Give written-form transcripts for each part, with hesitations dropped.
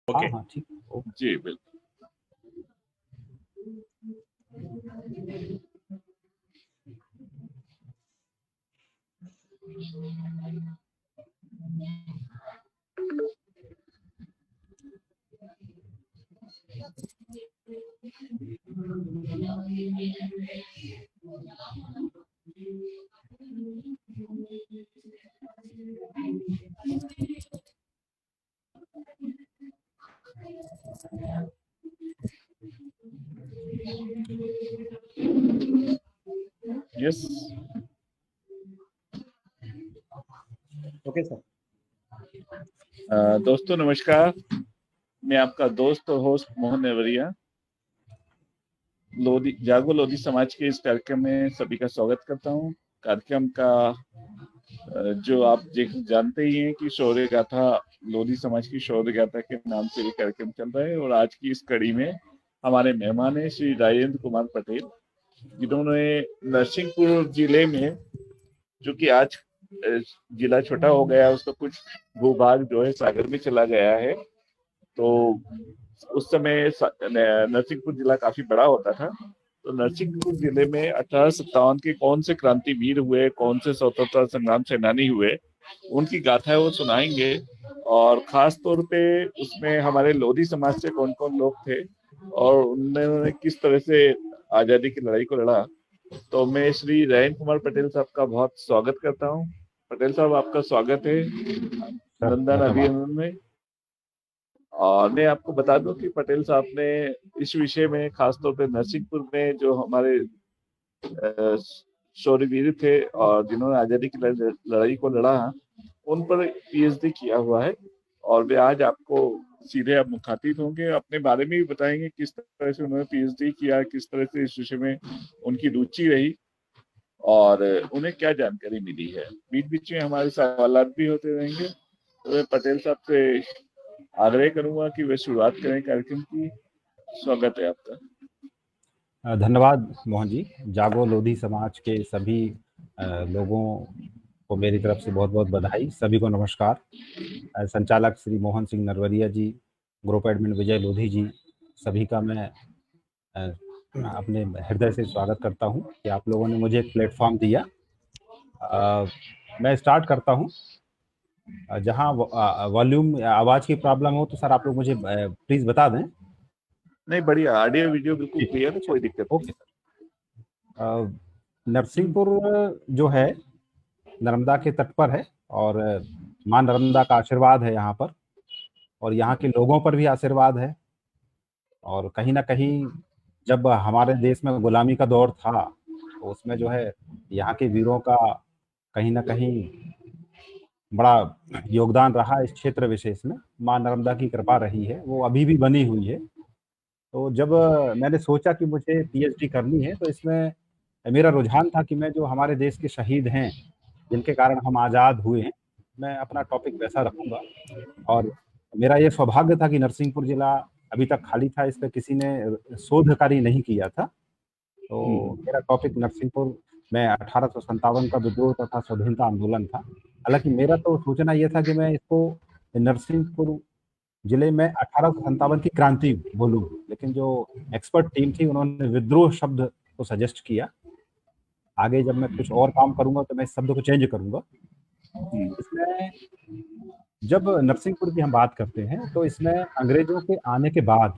Okay. हाँ ठीक। जी बिल्कुल। Yes okay sir. दोस्तों नमस्कार, मैं आपका दोस्त और होस्ट मोहन नेवरिया लोधी जागो लोधी समाज के इस कार्यक्रम में सभी का स्वागत करता हूं। कार्यक्रम का जो आप जानते ही हैं कि शौर्य गाथा, लोधी समाज की शौर्य गाथा के नाम से ये कार्यक्रम चल रहा है। और आज की इस कड़ी में हमारे मेहमान है श्री राजेंद्र कुमार पटेल, जिन्होंने नरसिंहपुर जिले में, जो कि आज जिला छोटा हो गया, उसका कुछ भूभाग जो है सागर में चला गया है। तो उस समय नरसिंहपुर जिला काफी बड़ा होता था। तो नरसिंहपुर जिले में 1857 के कौन से क्रांतिवीर हुए, कौन से स्वतंत्रता संग्राम सेनानी हुए, उनकी गाथाएं वो सुनाएंगे। और खास तौर पे उसमें हमारे लोधी समाज से कौन कौन लोग थे और उन्होंने किस तरह से आजादी की लड़ाई को लड़ा। तो मैं श्री राजेंद्र कुमार पटेल साहब का बहुत स्वागत करता हूँ। पटेल साहब, आपका स्वागत है नंदन अभियान में। और मैं आपको बता दूं कि पटेल साहब ने इस विषय में, खासतौर पे नरसिंहपुर में जो हमारे शौर्यवीर थे और जिन्होंने आजादी की लड़ाई को लड़ा, उन पर पीएचडी किया हुआ है। और वे आज आपको सीधे आप मुखातिब होंगे, अपने बारे में भी बताएंगे किस तरह से उन्होंने पीएचडी किया, किस तरह से इस विषय में उनकी रुचि रही और उन्हें क्या जानकारी मिली है। बीच बीच में हमारे सवालात भी होते रहेंगे। तो मैं पटेल साहब से आग्रह करूंगा कि वे शुरुआत करें कार्यक्रम की। स्वागत है आपका। धन्यवाद मोहन जी। जागो लोधी समाज के सभी लोगों को मेरी तरफ से बहुत बहुत बधाई। सभी को नमस्कार। संचालक श्री मोहन सिंह नरवरिया जी, ग्रुप एडमिन विजय लोधी जी, सभी का मैं अपने हृदय से स्वागत करता हूं कि आप लोगों ने मुझे एक प्लेटफॉर्म दिया। मैं स्टार्ट करता हूं। जहां वॉल्यूम आवाज़ की प्रॉब्लम हो तो सर आप लोग मुझे प्लीज़ बता दें। नहीं, बढ़िया, ऑडियो वीडियो बिल्कुल क्लियर है, कोई दिक्कत नहीं। Okay sir. नरसिंहपुर जो है नर्मदा के तट पर है और मां नर्मदा का आशीर्वाद है यहाँ पर, और यहाँ के लोगों पर भी आशीर्वाद है। और कहीं ना कहीं जब हमारे देश में गुलामी का दौर था तो उसमें जो है यहाँ के वीरों का कहीं ना कहीं बड़ा योगदान रहा इस क्षेत्र विशेष में। मां नर्मदा की कृपा रही है, वो अभी भी बनी हुई है। तो जब मैंने सोचा कि मुझे पीएचडी करनी है तो इसमें मेरा रुझान था कि मैं जो हमारे देश के शहीद हैं जिनके कारण हम आज़ाद हुए हैं, मैं अपना टॉपिक वैसा रखूंगा। और मेरा ये सौभाग्य था कि नरसिंहपुर जिला अभी तक खाली था, इस पर किसी ने शोध कार्य नहीं किया था। तो मेरा टॉपिक नरसिंहपुर में 1857 का विद्रोह तथा स्वाधीनता आंदोलन था। हालांकि मेरा तो सोचना यह था कि मैं इसको नरसिंहपुर जिले में 1857 की क्रांति बोलूं, लेकिन जो एक्सपर्ट टीम थी उन्होंने विद्रोह शब्द को सजेस्ट किया। आगे जब मैं कुछ और काम करूंगा तो मैं इस शब्द को चेंज करूंगा। इसमें जब नरसिंहपुर की हम बात करते हैं तो इसमें अंग्रेजों के आने के बाद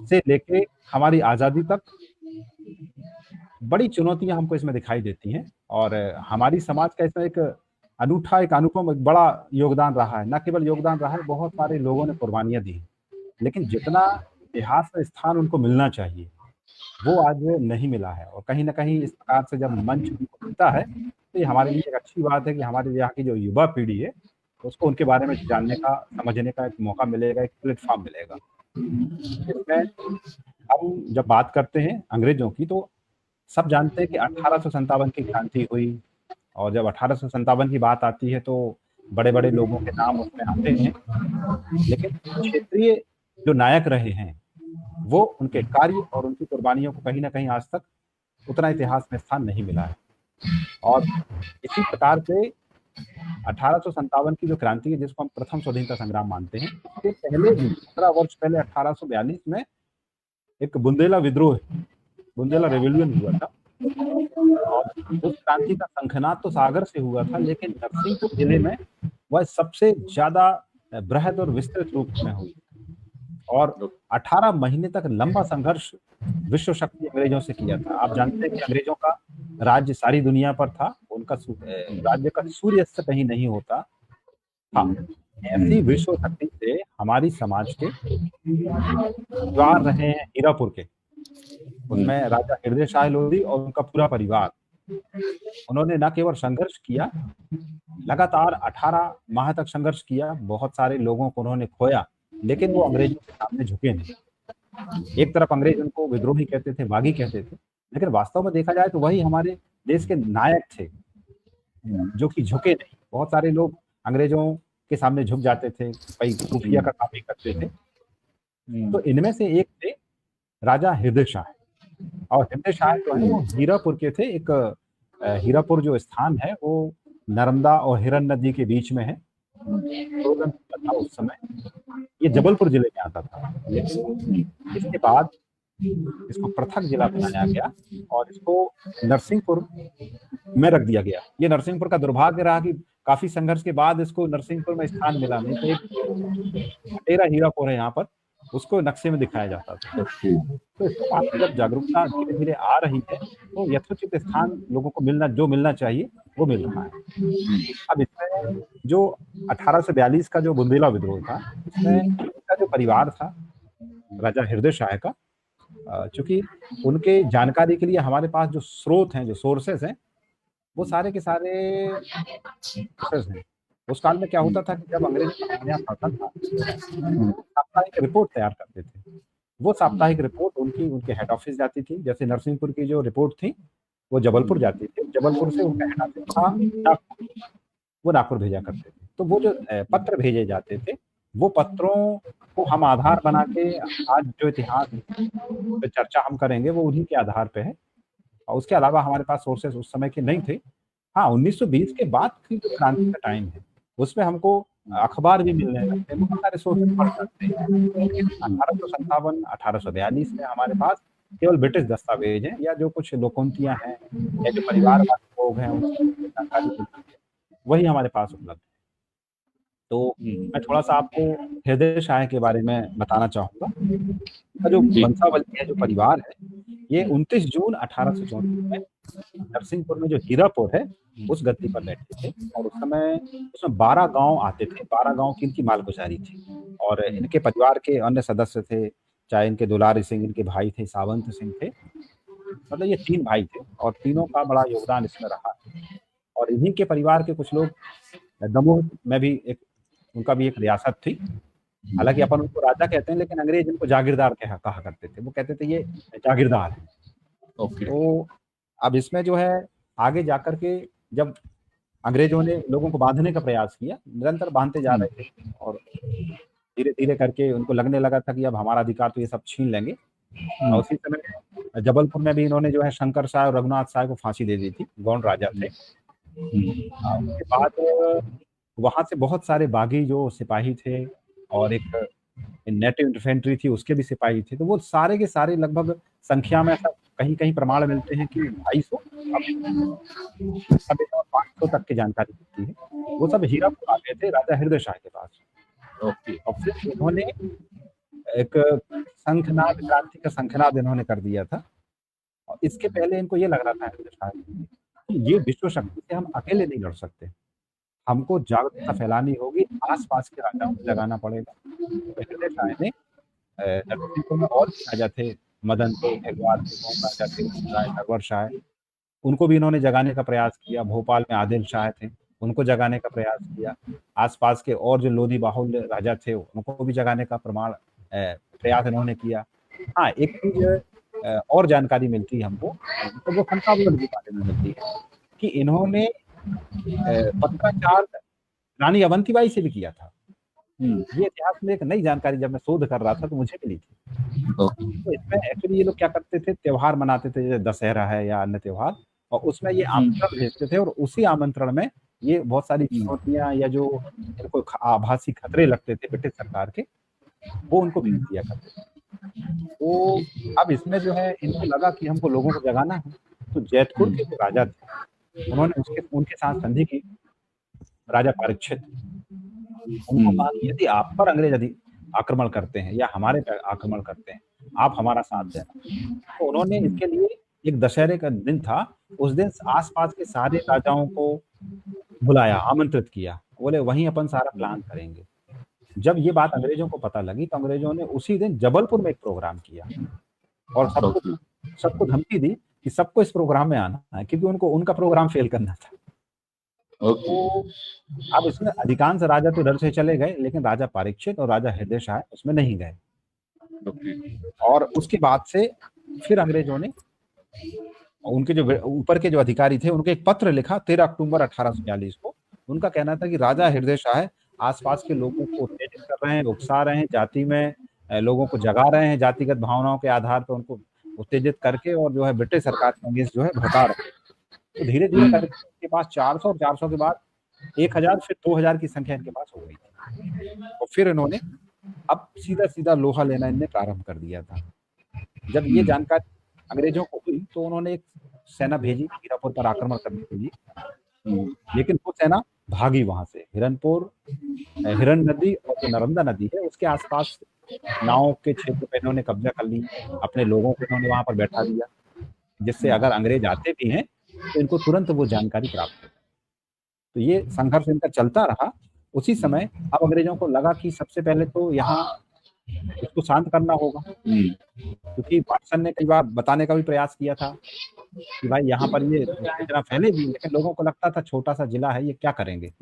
से लेके हमारी आज़ादी तक बड़ी चुनौतियां हमको इसमें दिखाई देती हैं। और हमारी समाज का इसमें एक अनूठा, एक अनुपम, एक बड़ा योगदान रहा है। न केवल योगदान रहा है, बहुत सारे लोगों ने कुर्बानियां दी, लेकिन जितना इतिहास में स्थान उनको मिलना चाहिए वो आज नहीं मिला है। और कहीं ना कहीं इस प्रकार से जब मंच उनको मिलता है तो ये हमारे लिए एक अच्छी बात है कि हमारे यहाँ की जो युवा पीढ़ी है उसको उनके बारे में जानने का, समझने का एक मौका मिलेगा, एक प्लेटफॉर्म मिलेगा। इसमें हम जब बात करते हैं अंग्रेजों की तो सब जानते हैं कि 1857 की क्रांति हुई। और जब 1857 की बात आती है तो बड़े बड़े लोगों के नाम उसमें आते हैं, लेकिन क्षेत्रीय जो नायक रहे हैं वो, उनके कार्य और उनकी कुर्बानियों को कहीं ना कहीं आज तक उतना इतिहास में स्थान नहीं मिला है। और इसी प्रकार से 1857 की जो क्रांति है, जिसको हम प्रथम स्वाधीनता संग्राम मानते हैं, उसके पहले भी 15 वर्ष पहले 1842 में एक बुंदेला विद्रोह, बुंदेला रेवोल्यूशन हुआ था। और उस क्रांति का शंखनाद तो सागर से हुआ था, लेकिन नरसिंहपुर जिले में वह सबसे ज्यादा बृहद और विस्तृत रूप में हुई। और 18 महीने तक लंबा संघर्ष विश्व शक्ति अंग्रेजों से किया था। आप जानते हैं कि अंग्रेजों का राज्य सारी दुनिया पर था, उनका राज्य का सूर्य से कहीं नहीं होता था। ऐसी विश्व शक्ति से हमारी समाज के द्वार रहे हैं हीरापुर के, उसमें राजा हृदय शाह लोधी और उनका पूरा परिवार। उन्होंने न केवल संघर्ष किया, लगातार 18 माह तक संघर्ष किया, बहुत सारे लोगों को उन्होंने खोया, लेकिन वो अंग्रेजों के सामने झुके नहीं। एक तरफ अंग्रेज उनको विद्रोही कहते थे, बागी कहते थे, लेकिन वास्तव में देखा जाए तो वही हमारे देश के नायक थे जो कि झुके नहीं। बहुत सारे लोग अंग्रेजों के सामने झुक जाते थे, कई खुफिया का काम भी करते थे। तो इनमें से एक थे राजा हृदय शाह, और हृदय शाह जो है वो हीरापुर के थे। एक हीरापुर जो स्थान है वो नर्मदा और हिरन नदी के बीच में है। उस समय ये जबलपुर जिले में आता था, लेकिन इसके बाद इसको पृथक जिला बनाया गया और इसको नरसिंहपुर में रख दिया गया। ये नरसिंहपुर का दुर्भाग्य रहा कि काफी संघर्ष के बाद इसको नरसिंहपुर में स्थान मिला, नहीं तो एक तेरा हीरापुर है यहाँ पर, उसको नक्शे में दिखाया जाता था। तो इसके बाद जब जागरूकता धीरे धीरे आ रही है तो यथोचित स्थान लोगों को जो मिलना चाहिए वो मिल रहा है। अब इसमें जो 1842 का जो बुंदेला विद्रोह था, इसमें इनका जो परिवार था राजा हृदय शाह का, चूंकि उनके जानकारी के लिए हमारे पास जो स्रोत हैं, जो सोर्सेस हैं, वो सारे के सारे सोर्सेस हैं। उस काल में क्या होता था कि जब अंग्रेज यहाँ शासन था, साप्ताहिक रिपोर्ट तैयार करते थे। वो साप्ताहिक रिपोर्ट उनके हेड ऑफिस जाती थी। जैसे नरसिंहपुर की जो रिपोर्ट थी वो जबलपुर जाती थी, जबलपुर से उनका हेड ऑफिस था नागपुर, वो नागपुर भेजा करते थे। तो वो जो पत्र भेजे जाते थे, वो पत्रों को हम आधार बना के आज जो इतिहास पे चर्चा हम करेंगे वो उन्हीं के आधार पे है। और उसके अलावा हमारे पास सोर्सेस उस समय के नहीं थे। हाँ, 1920 के बाद की जो क्रांति का टाइम है उसमें हमको अखबार भी मिलने लगते हैं, बहुत सारे सोर्सेस पढ़ सकते हैं। 1857 1842 में हमारे पास केवल ब्रिटिश दस्तावेज हैं या जो कुछ लोकोक्तियां हैं या जो परिवारवादी लोग हैं उसकी जानकारी मिलती है, वही हमारे पास उपलब्ध है। तो मैं थोड़ा सा आपको हृदय शाह के बारे में बताना चाहूंगा। जो वंशावली है, जो परिवार है, ये 29 जून 1834 में नरसिंहपुर में जो हीरापुर है उस गद्दी पर बैठे थे। और उस समय उसमें 12 गांव आते थे, 12 गांव की इनकी मालगुजारी थी। और इनके परिवार के अन्य सदस्य थे, चाहे इनके दुलारी सिंह, इनके भाई थे सावंत सिंह थे, मतलब ये 3 भाई थे और तीनों का बड़ा योगदान इसमें रहा। और इन्हीं के परिवार के कुछ लोग दमोह में भी उनका भी एक रियासत थी। हालांकि अपन उनको राजा कहते हैं, लेकिन अंग्रेज इनको जागीरदार कहा करते थे। वो कहते थे ये जागीरदार है। तो अब इसमें जो है आगे जाकर के जब अंग्रेजों ने लोगों को बांधने का प्रयास किया, निरंतर बांधते जा रहे थे और धीरे धीरे करके उनको लगने लगा था कि अब हमारा अधिकार तो ये सब छीन लेंगे। और उसी समय जबलपुर में भी इन्होंने जो है शंकर शाह और रघुनाथ शाह को फांसी दे दी थी, गौंड राजा थे। उसके बाद वहां से बहुत सारे बागी जो सिपाही थे और एक नेटिव इन्फेंट्री थी उसके भी सिपाही थे। तो वो सारे के सारे लगभग संख्या में ऐसा कहीं कहीं प्रमाण मिलते हैं कि 250 500 तक की जानकारी मिलती है। वो सब हीरापुर आ गए थे राजा हृदय शाह के पास। और फिर उन्होंने एक शंखनाद, क्रांति का शंखनाद इन्होंने कर दिया था। और इसके पहले इनको ये लग रहा था हृदय शाह कि ये विश्व शक्ति से हम अकेले नहीं लड़ सकते, हमको जागरूकता फैलानी होगी, आसपास के राजाओं को जगाना पड़ेगा। हृदय शाह ने नरसिंहपुर में और राजा थे, मदन थे, एडवार थे, राजा थे, नरवर शाह, उनको भी इन्होंने जगाने का प्रयास किया। भोपाल में आदिल शाह थे, उनको जगाने का प्रयास किया। आसपास के और जो लोधी बाहुल राजा थे उनको भी जगाने का प्रयास इन्होंने किया। हाँ, एक चीज और जानकारी मिलती है हमको, तो वो खंडावत के बारे में मिलती है कि इन्होंने पत्राचार रानी अवंतीबाई से भी किया था। ये इतिहास में एक नई जानकारी जब मैं शोध कर रहा था तो मुझे मिली थी। तो इसमें एक्चुअली ये लोग क्या करते थे, त्योहार मनाते थे, जैसे दशहरा है या अन्य त्योहार, और उसमें ये आमंत्रण भेजते थे और उसी आमंत्रण में ये बहुत सारी चुनौतियाँ या जो इनको आभासी खतरे लगते थे ब्रिटिश सरकार के, वो उनको भेज दिया करते थे। तो अब इसमें जो है इनको लगा कि हमको लोगों को जगाना है, तो जैतपुर के जो राजा थे, उन्होंने उनके साथ संधि की, राजा परीक्षित। उनको कहा कि यदि आप पर अंग्रेज आक्रमण करते हैं या हमारे पे आक्रमण करते हैं, आप हमारा साथ देना। तो उन्होंने इसके लिए एक दशहरे का दिन था, उस दिन आस-पास के सारे राजाओं को बुलाया, आमंत्रित किया। बोले वहीं अपन सारा प्लान करेंगे। जब ये बात अंग्रेजों को पता लगी, तो अंग्रेजों ने उसी दिन जबलपुर में एक प्रोग्राम किया और सबको धमकी दी कि सबको इस प्रोग्राम में आना है, क्योंकि उनको उनका प्रोग्राम फेल करना था। तो अब इसमें अधिकांश राजा तो डर से चले गए, लेकिन राजा परीक्षित और राजा हृदय शाह उसमें नहीं गए। और उसके बाद से फिर अंग्रेजों ने उनके जो ऊपर के जो अधिकारी थे, उनको एक पत्र लिखा 13 अक्टूबर 1842 को। उनका कहना था कि राजा हृदय शाह आसपास के लोगों को उत्तेजित कर रहे हैं, उकसा रहे हैं, जाति में लोगों को जगा रहे हैं, जातिगत भावनाओं के आधार पर उनको उत्तेजित करके और जो है ब्रिटिश सरकार के अगेंस्ट जो है भड़का रहे हैं। तो धीरे-धीरे करके उनके पास 400 और 400 के बाद 1000 फिर 2000 की संख्या इनके पास हो गई थी। और फिर इन्होंने अब सीधा-सीधा लोहा लेना इन्हें प्रारंभ कर दिया था। जब ये जानकारी अंग्रेजों को हुई, तो उन्होंने एक सेना भेजी हीरापुर पर आक्रमण करने के लिए, लेकिन वो सेना भागी वहां से। हिरन नदी और जो नर्मदा नदी है उसके आसपास नाव के क्षेत्र पे इन्होंने कब्जा कर ली, अपने लोगों को इन्होंने वहां पर बैठा दिया, जिससे अगर अंग्रेज आते भी हैं तो इनको तुरंत वो जानकारी प्राप्त हो। तो ये संघर्ष इनका चलता रहा। उसी समय अब अंग्रेजों को लगा कि सबसे पहले तो यहाँ इसको शांत करना होगा, क्योंकि वाटसन ने कई बार बताने का भी प्रयास किया था कि भाई यहाँ पर ये इतना फैलेगी, लेकिन लोगों को लगता था छोटा सा जिला है, ये क्या करेंगे।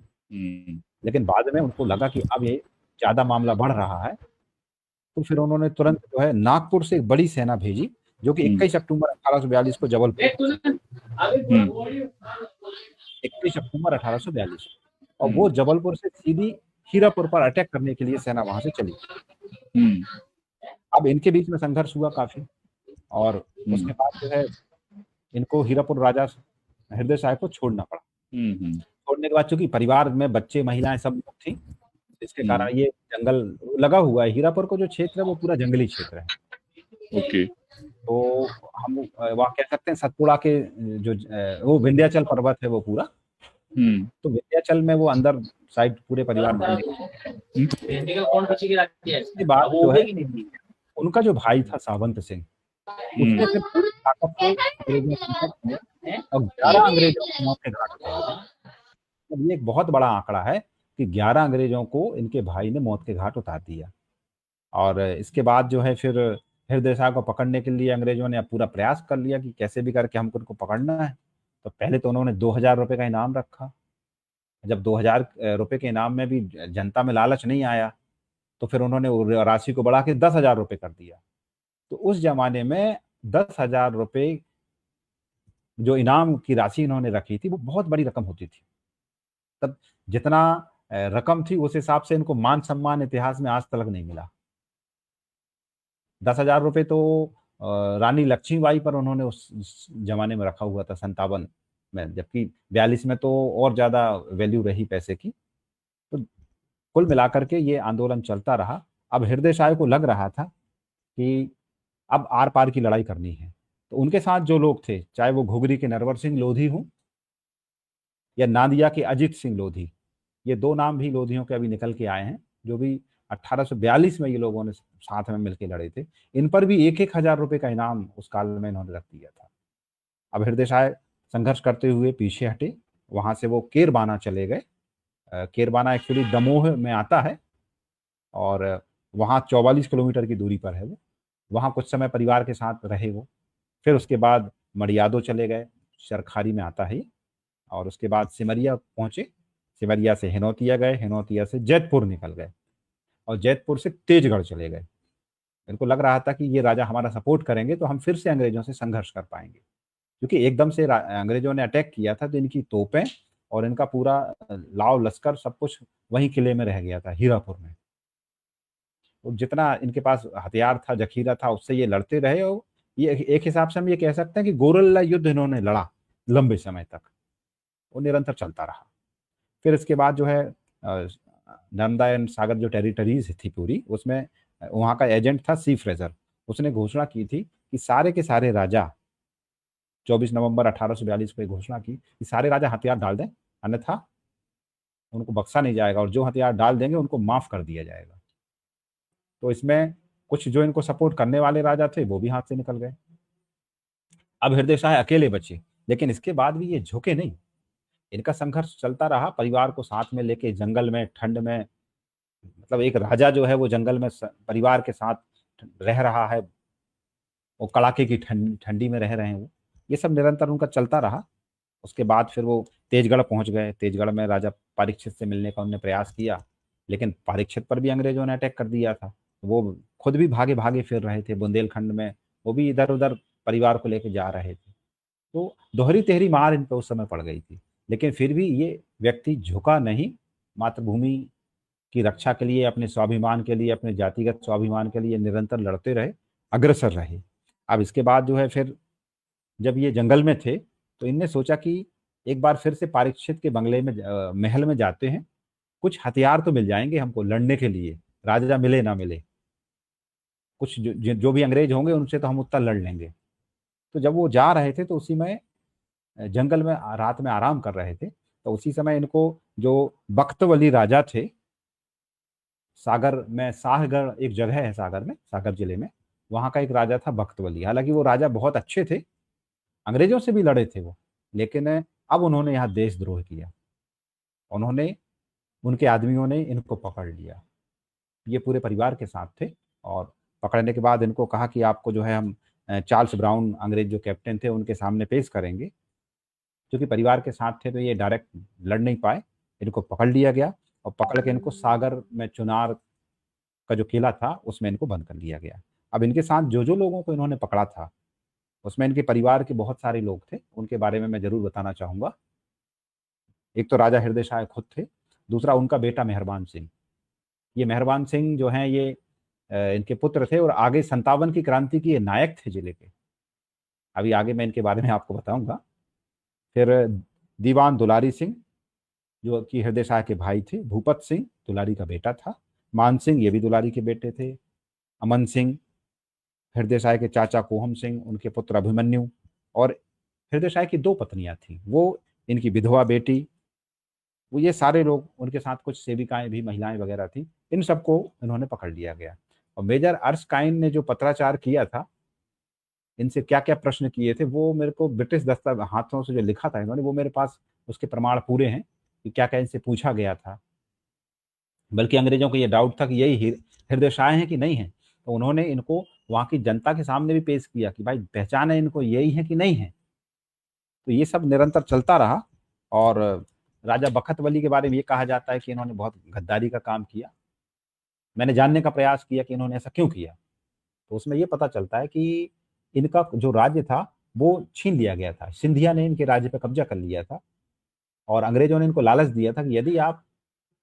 लेकिन बाद में उनको लगा कि अब ये ज्यादा मामला बढ़ रहा है, तो फिर उन्होंने तुरंत जो है नागपुर से एक बड़ी सेना भेजी, जो कि 21 अक्टूबर 1842 को जबलपुर 21 अक्टूबर 1842 और वो जबलपुर से सीधी हीरापुर पर अटैक करने के लिए सेना वहां से चली। अब इनके बीच में संघर्ष हुआ काफी, और उसके बाद जो है इनको हीरापुर राजा हृदय शाह को छोड़ना पड़ा। छोड़ने के बाद चूंकि परिवार में बच्चे महिलाएं सब लोग थी, इसके कारण ये जंगल लगा हुआ है। हीरापुर को जो क्षेत्र है वो पूरा जंगली क्षेत्र है। ओके। तो हम वहाँ कह सकते हैं सतपुड़ा के जो वो विंध्याचल पर्वत है वो पूरा, तो विंध्याचल में वो अंदर साइड पूरे परिवार में। इसके बाद जो है उनका जो भाई था सावंत सिंह, उसने फिर पूरी ताकत से और 11 अंग्रेजों को मौत के घाट उतारा। ये एक बहुत बड़ा आंकड़ा है कि 11 अंग्रेजों को इनके भाई ने मौत के घाट उतार दिया। और इसके बाद जो है फिर हृदय शाह को पकड़ने के लिए अंग्रेजों ने पूरा प्रयास कर लिया कि कैसे भी करके हमको उनको पकड़ना है। तो पहले तो उन्होंने 2000 रुपए का इनाम रखा। जब 2000 रुपए के इनाम में भी जनता में लालच नहीं आया, तो फिर उन्होंने राशि को बढ़ा के 10,000 रुपए कर दिया। तो उस जमाने में 10,000 रुपए जो इनाम की राशि इन्होंने रखी थी वो बहुत बड़ी रकम होती थी। तब जितना रकम थी उस हिसाब से इनको मान सम्मान इतिहास में आज तक नहीं मिला। 10,000 रुपए तो रानी लक्ष्मीबाई पर उन्होंने उस जमाने में रखा हुआ था 57 में, जबकि 42 में तो और ज्यादा वैल्यू रही पैसे की। तो कुल मिलाकर के ये आंदोलन चलता रहा। अब हृदय शाह को लग रहा था कि अब आर पार की लड़ाई करनी है। तो उनके साथ जो लोग थे, चाहे वो घुघरी के नरवर सिंह लोधी हों या नादिया के अजित सिंह लोधी, ये दो नाम भी लोधियों के अभी निकल के आए हैं, जो भी 1842 में ये लोगों ने साथ में मिलकर लड़े थे। इन पर भी 1-1 हजार रुपए का इनाम उस काल में इन्होंने रख दिया था। अब हृदय शाह संघर्ष करते हुए पीछे हटे, वहां से वो केरबाना चले गए। केरबाना एक्चुअली दमोह में आता है और वहाँ 44 किलोमीटर की दूरी पर है वो। वहाँ कुछ समय परिवार के साथ रहे वो। फिर उसके बाद मड़ियादो चले गए, सरखारी में आता है, और उसके बाद सिमरिया पहुंचे। सिमरिया से हिनौतिया गए, हिनौतिया से जैतपुर निकल गए और जैतपुर से तेजगढ़ चले गए। इनको लग रहा था कि ये राजा हमारा सपोर्ट करेंगे तो हम फिर से अंग्रेजों से संघर्ष कर पाएंगे, क्योंकि एकदम से अंग्रेजों ने अटैक किया था तो इनकी तोपें और इनका पूरा लाव लश्कर सब कुछ वहीं किले में रह गया था हीरापुर में। तो जितना इनके पास हथियार था, जखीरा था, उससे ये लड़ते रहे। और ये एक हिसाब से हम ये कह सकते हैं कि गोरिल्ला युद्ध इन्होंने लड़ा लंबे समय तक, वो निरंतर चलता रहा। फिर इसके बाद जो है नर्मदा एंड सागर जो टेरिटरीज थी पूरी, उसमें वहाँ का एजेंट था सी फ्रेजर। उसने घोषणा की थी कि सारे के सारे राजा 24 नवंबर 1842 को घोषणा की कि सारे राजा हथियार डाल दें, अन्यथा उनको बख्शा नहीं जाएगा, और जो हथियार डाल देंगे उनको माफ कर दिया जाएगा। तो इसमें कुछ जो इनको सपोर्ट करने वाले राजा थे वो भी हाथ से निकल गए। अब हृदय शाह अकेले बचे, लेकिन इसके बाद भी ये झुके नहीं। इनका संघर्ष चलता रहा, परिवार को साथ में लेके जंगल में ठंड में, मतलब एक राजा जो है वो जंगल में परिवार के साथ रह रहा है, वो कड़ाके की ठंडी में रह रहे हैं, वो ये सब निरंतर उनका चलता रहा। उसके बाद फिर वो तेजगढ़ पहुंच गए। तेजगढ़ में राजा परीक्षित से मिलने का उन्होंने प्रयास किया, लेकिन परीक्षित पर भी अंग्रेजों ने अटैक कर दिया था। वो खुद भी भागे भागे फिर रहे थे बुंदेलखंड में, वो भी इधर उधर परिवार को लेके जा रहे थे। तो दोहरी तेहरी मार इन पर उस समय पड़ गई थी, लेकिन फिर भी ये व्यक्ति झुका नहीं। मातृभूमि की रक्षा के लिए, अपने स्वाभिमान के लिए, अपने जातिगत स्वाभिमान के लिए निरंतर लड़ते रहे, अग्रसर रहे। अब इसके बाद जो है फिर जब ये जंगल में थे तो इनने सोचा कि एक बार फिर से परीक्षित के बंगले में महल में जाते हैं, कुछ हथियार तो मिल जाएंगे हमको लड़ने के लिए, राजा मिले ना मिले, कुछ जो भी अंग्रेज होंगे उनसे तो हम उतना लड़ लेंगे। तो जब वो जा रहे थे तो उसी में जंगल में रात में आराम कर रहे थे, तो उसी समय इनको जो बख्तवली राजा थे, सागर में शाहगढ़ एक जगह है सागर में, सागर जिले में, वहाँ का एक राजा था बख्तवली। हालांकि वो राजा बहुत अच्छे थे, अंग्रेजों से भी लड़े थे वो, लेकिन अब उन्होंने यहाँ देशद्रोह किया। उन्होंने, उनके आदमियों ने इनको पकड़ लिया, ये पूरे परिवार के साथ थे। और पकड़ने के बाद इनको कहा कि आपको जो है हम चार्ल्स ब्राउन अंग्रेज जो कैप्टन थे उनके सामने पेश करेंगे। क्योंकि परिवार के साथ थे तो ये डायरेक्ट लड़ नहीं पाए, इनको पकड़ लिया गया और पकड़ के इनको सागर में चुनार का जो किला था उसमें इनको बंद कर लिया गया। अब इनके साथ जो जो लोगों को इन्होंने पकड़ा था उसमें इनके परिवार के बहुत सारे लोग थे, उनके बारे में मैं जरूर बताना चाहूंगा। एक तो राजा हृदय शाह खुद थे, दूसरा उनका बेटा मेहरबान सिंह। ये मेहरबान सिंह जो हैं ये इनके पुत्र थे और आगे 57 की क्रांति की ये नायक थे जिले के। अभी आगे मैं इनके बारे में आपको बताऊंगा। फिर दीवान दुलारी सिंह जो कि हृदय शाह के भाई थे, भूपत सिंह दुलारी का बेटा था, मान सिंह ये भी दुलारी के बेटे थे, अमन सिंह हृदय शाह के चाचा कोहम सिंह, उनके पुत्र अभिमन्यु, और हृदय शाह की 2 पत्नियां थी, वो इनकी विधवा बेटी, वो ये सारे लोग, उनके साथ कुछ सेविकाएं भी, महिलाएं वगैरह थी, इन सबको इन्होंने पकड़ लिया गया। और मेजर अर्स्काइन ने जो पत्राचार किया था, इनसे क्या क्या प्रश्न किए थे, वो मेरे को ब्रिटिश दस्तावेज हाथों से जो लिखा था इन्होंने, वो मेरे पास उसके प्रमाण पूरे हैं कि क्या क्या इनसे पूछा गया था। बल्कि अंग्रेजों को ये डाउट था कि यही हृदय शाह हैं कि नहीं है, तो उन्होंने इनको वहाँ की जनता के सामने भी पेश किया कि भाई पहचान है इनको, यही है कि नहीं है। तो ये सब निरंतर चलता रहा। और राजा बखतवली के बारे में ये कहा जाता है कि इन्होंने बहुत गद्दारी का काम किया। मैंने जानने का प्रयास किया कि इन्होंने ऐसा क्यों किया, तो उसमें ये पता चलता है कि इनका जो राज्य था वो छीन लिया गया था, सिंधिया ने इनके राज्य पर कब्जा कर लिया था, और अंग्रेजों ने इनको लालच दिया था कि यदि आप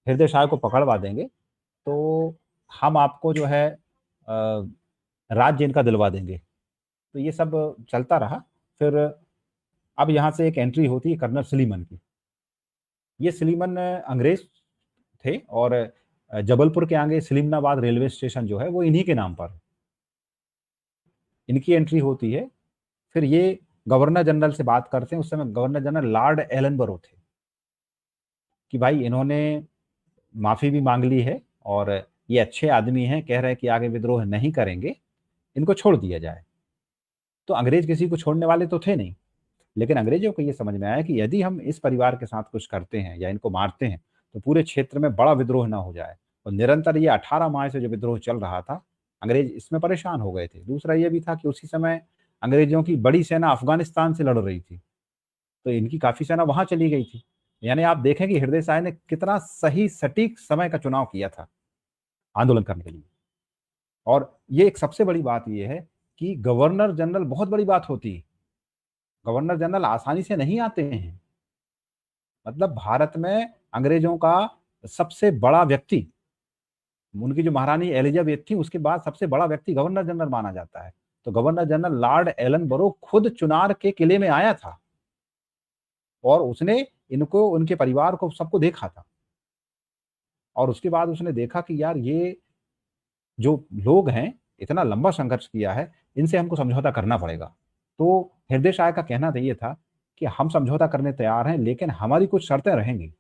हृदय शाह को पकड़वा देंगे तो हम आपको जो है राज्य इनका दिलवा देंगे। तो ये सब चलता रहा। फिर अब यहाँ से एक एंट्री होती है कर्नल सलीमन की। ये सलीमन अंग्रेज थे और जबलपुर के आगे सलीमनाबाद रेलवे स्टेशन जो है वो इन्हीं के नाम पर, इनकी एंट्री होती है। फिर ये गवर्नर जनरल से बात करते हैं, उस समय गवर्नर जनरल लॉर्ड एलनबरो थे, कि भाई इन्होंने माफी भी मांग ली है और ये अच्छे आदमी हैं, कह रहे हैं कि आगे विद्रोह नहीं करेंगे, इनको छोड़ दिया जाए। तो अंग्रेज किसी को छोड़ने वाले तो थे नहीं, लेकिन अंग्रेजों को ये समझ में आया कि यदि हम इस परिवार के साथ कुछ करते हैं या इनको मारते हैं तो पूरे क्षेत्र में बड़ा विद्रोह ना हो जाए। और निरंतर ये 18 माह से जो विद्रोह चल रहा था, अंग्रेज इसमें परेशान हो गए थे। दूसरा ये भी था कि उसी समय अंग्रेजों की बड़ी सेना अफगानिस्तान से लड़ रही थी, तो इनकी काफी सेना वहां चली गई थी। यानी आप देखें कि हृदय शाह ने कितना सही सटीक समय का चुनाव किया था आंदोलन करने के लिए। और ये एक सबसे बड़ी बात ये है कि गवर्नर जनरल बहुत बड़ी बात होती है, गवर्नर जनरल आसानी से नहीं आते हैं। मतलब भारत में अंग्रेजों का सबसे बड़ा व्यक्ति, उनकी जो महारानी एलिजाबेथ थी उसके बाद सबसे बड़ा व्यक्ति गवर्नर जनरल माना जाता है। तो गवर्नर जनरल लॉर्ड एलनबरो खुद चुनार के किले में आया था और उसने इनको, उनके परिवार को, सबको देखा था। और उसके बाद उसने देखा कि यार ये जो लोग हैं, इतना लंबा संघर्ष किया है, इनसे हमको समझौता करना पड़ेगा। तो हृदय शाह का कहना तो ये था कि हम समझौता करने तैयार हैं, लेकिन हमारी कुछ शर्तें रहेंगी।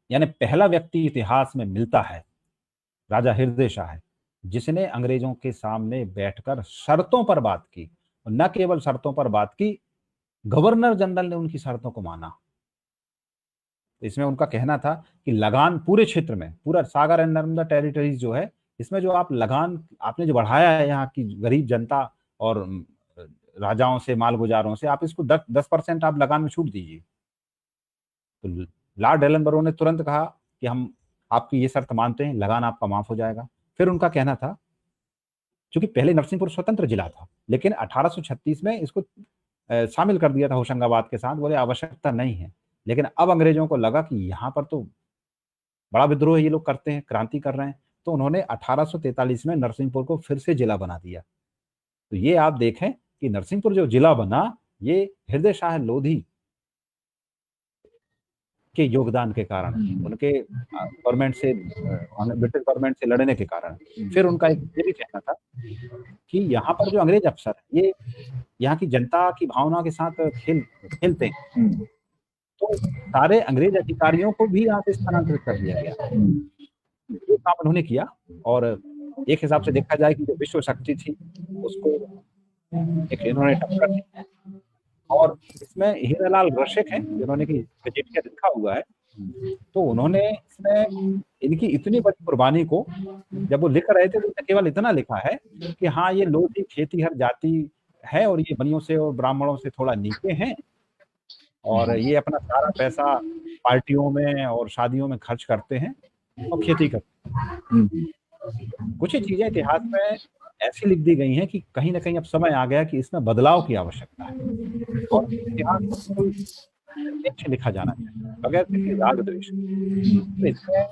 यानी पहला व्यक्ति इतिहास में मिलता है राजा हृदय शाह, जिसने अंग्रेजों के सामने बैठकर शर्तों पर बात की, और न केवल शर्तों पर बात की, गवर्नर जनरल ने उनकी शर्तों को माना। इसमें उनका कहना था कि लगान पूरे क्षेत्र में, पूरा सागर एंड नर्मदा टेरिटरीज जो है, इसमें जो आप लगान आपने जो बढ़ाया है यहाँ की गरीब जनता और राजाओं से, मालगुजारों से, आप इसको 10% आप लगान में छूट दीजिए। तो लॉर्ड एलनबरो ने तुरंत कहा कि हम आपकी ये शर्त मानते हैं, लगान आपका माफ हो जाएगा। फिर उनका कहना था, क्योंकि पहले नरसिंहपुर स्वतंत्र जिला था, लेकिन 1836 में इसको शामिल कर दिया था होशंगाबाद के साथ, बोले आवश्यकता नहीं है। लेकिन अब अंग्रेजों को लगा कि यहाँ पर तो बड़ा विद्रोह ये लोग करते हैं, क्रांति कर रहे हैं, तो उन्होंने 1843 में नरसिंहपुर को फिर से जिला बना दिया। तो ये आप देखें कि नरसिंहपुर जो जिला बना, ये हृदय शाह लोधी के योगदान के कारण, उनके गवर्नमेंट से, ब्रिटिश गवर्नमेंट से लड़ने के कारण। फिर उनका एक ये भी कहना था कि यहाँ पर जो अंग्रेज अफसर है, ये यहाँ की जनता की भावना के साथ खेलते हैं, तो सारे अंग्रेज अधिकारियों को भी यहाँ से स्थानांतरित कर दिया गया। ये काम उन्होंने किया, और एक हिसाब से देखा जाए कि जो विश्व शक्ति थी उसको एक इन्होंने टक्कर दी। और इसमें हीरालाल रसिक है, जिन्होंने की गजेटिया लिखा हुआ है, तो उन्होंने इसमें इनकी इतनी बड़ी कुर्बानी को, जब वो लिख रहे थे तो केवल इतना लिखा है कि हाँ, ये लोग ही खेतीहर जाति है और ये बनियों से और ब्राह्मणों से थोड़ा नीचे हैं, और ये अपना सारा पैसा पार्टियों में और शादियों में खर्च करते हैं और खेती करते हैं। कुछ ही चीजें इतिहास में ऐसी लिख दी गई हैं कि कहीं ना कहीं अब समय आ गया कि इसमें बदलाव की आवश्यकता है, और इतिहास को अच्छे लिखा जाना चाहिए बगैर किसी राग द्वेष। तो इसमें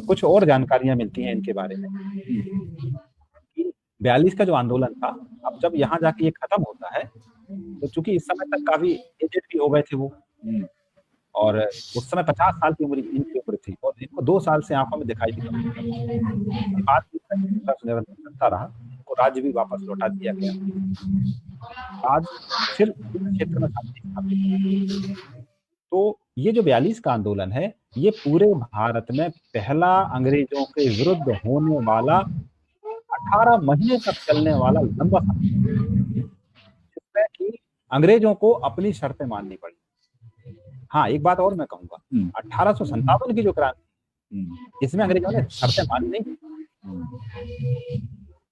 कुछ और जानकारियां मिलती हैं इनके बारे में कि 42 का जो आंदोलन था, अब जब यहाँ जाके ये खत्म होता है, तो चूंकि इस समय तक काफी एजेड भी हो गए थे वो, और उस समय 50 साल की उम्र इनकी उम्र थी, और इनको 2 साल से आंखों में दिखाई भी नहीं चलता रहा, तो राज्य भी वापस लौटा दिया गया। आज फिर क्षेत्र में शांति। तो ये जो 42 का आंदोलन है, ये पूरे भारत में पहला अंग्रेजों के विरुद्ध होने वाला 18 महीने तक चलने वाला लंबा जिसमें कि अंग्रेजों को अपनी शर्तें माननी पड़ी। हाँ, एक बात और मैं कहूंगा, 1857 की जो क्रांति, इसमें अंग्रेजों ने शर्तें मानी नहीं,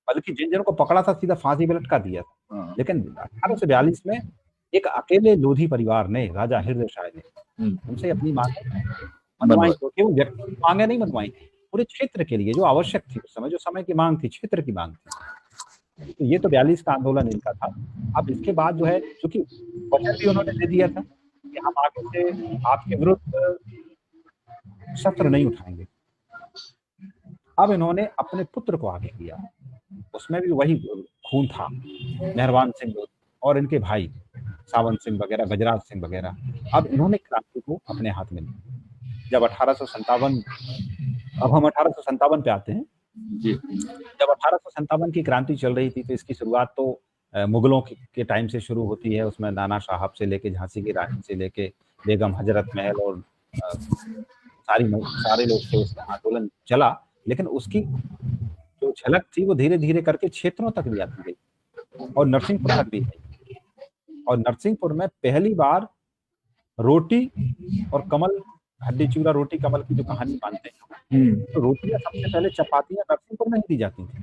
बल्कि जिन जिन को पकड़ा था सीधा फांसी पे लटका दिया था। लेकिन 1842 में एक अकेले लोधी परिवार ने, राजा हृदय शाह ने, उनसे अपनी मांग मनवाई, केवल व्यक्ति मांगे नहीं मनवाई, पूरे क्षेत्र के लिए जो आवश्यक थी उस समय, जो समय की मांग थी, क्षेत्र की मांग थी। तो ये तो 42 का आंदोलन इनका था। अब इसके बाद जो है, क्योंकि वचन भी उन्होंने दे दिया था कि हम आगे से आपके विरुद्ध शस्त्र नहीं उठाएंगे। अब इन्होंने अपने पुत्र को आगे किया, उसमें भी वही खून था, मेहरबान सिंह और इनके भाई सावंत सिंह वगैरह, गजराज सिंह वगैरह। अब इन्होंने क्रांति को अपने हाथ में लिया। जब 1857, अब हम 1857 पे आते हैं। जब 1857 की क्रांति चल रही थी, तो इसकी शुरुआत तो मुगलों के टाइम से शुरू होती है। उसमें नाना साहब से लेके झांसी की रानी से लेके बेगम हजरत महल और सारे लोग थे, उसमें आंदोलन चला। लेकिन उसकी जो झलक थी वो धीरे धीरे करके क्षेत्रों तक भी आती गई और नरसिंहपुर तक भी आई। और नरसिंहपुर में पहली बार रोटी और कमल, हड्डी चूरा रोटी कमल की जो कहानी मानते हैं, तो रोटियां सबसे पहले, चपातियां नरसिंहपुर में ही दी जाती थी।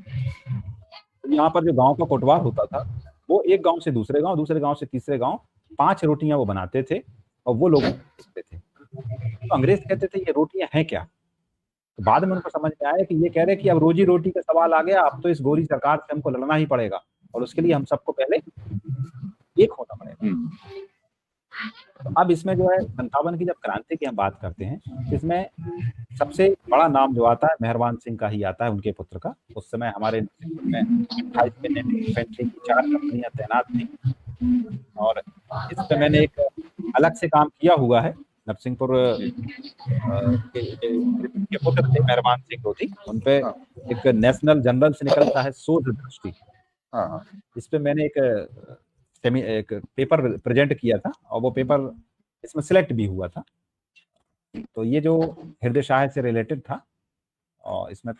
तो यहाँ पर जो गांव का कोटवार होता था, वो एक गांव से दूसरे गांव, दूसरे गांव से तीसरे गांव 5 रोटियां वो बनाते थे और वो लोग बेचते थे। तो अंग्रेज कहते थे ये रोटियां हैं क्या? तो बाद में उनको समझ में आया कि ये कह रहे कि अब रोजी रोटी का सवाल आ गया, अब तो इस गोरी सरकार से हमको लड़ना ही पड़ेगा, और उसके लिए हम सबको पहले एक होना पड़ेगा। तो अब इसमें जो है 57 की जब क्रांति की हम बात करते हैं, इसमें सबसे बड़ा नाम जो आता है मेहरबान सिंह का ही आता है, उनके पुत्र का। उस समय हमारे में 28 इन्फेंट्री की 4 कंपनियां तैनात थी, और इस पे मैंने एक अलग से काम किया हुआ है। नरसिंहपुर के पुत्र थे मेहरबान सिंह लोधी, उन पे एक नेशनल जर्नल से निकलता है शोध दृष्टि। इस पे मैंने एक पेपर प्रेजेंट किया था और वो पेपर इसमें सिलेक्ट भी हुआ था। तो ये जो हृदय शाह से रिलेटेड था और इसमें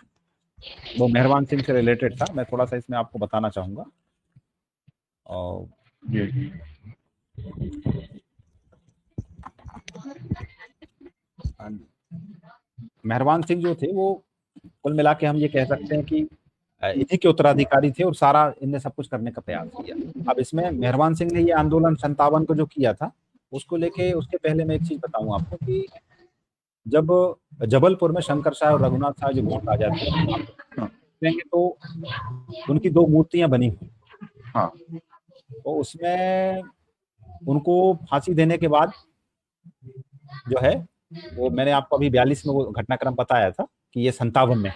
वो मेहरबान सिंह से रिलेटेड था। मैं थोड़ा सा इसमें आपको बताना चाहूंगा। और मेहरबान सिंह जो थे वो कुल मिला के हम ये कह सकते हैं कि इन्हीं के उत्तराधिकारी थे और सारा इनने सब कुछ करने का प्रयास किया। अब इसमें मेहरबान सिंह ने ये आंदोलन 57 को जो किया था उसको लेके, उसके पहले मैं एक चीज बताऊं आपको कि जब जबलपुर में शंकर शाह और रघुनाथ शाह जो गोंड राजा थे तो उनकी 2 मूर्तियां बनी हुई। तो उसमें उनको फांसी देने के बाद जो है वो मैंने आपको अभी 42 में वो घटनाक्रम बताया था कि ये 57 में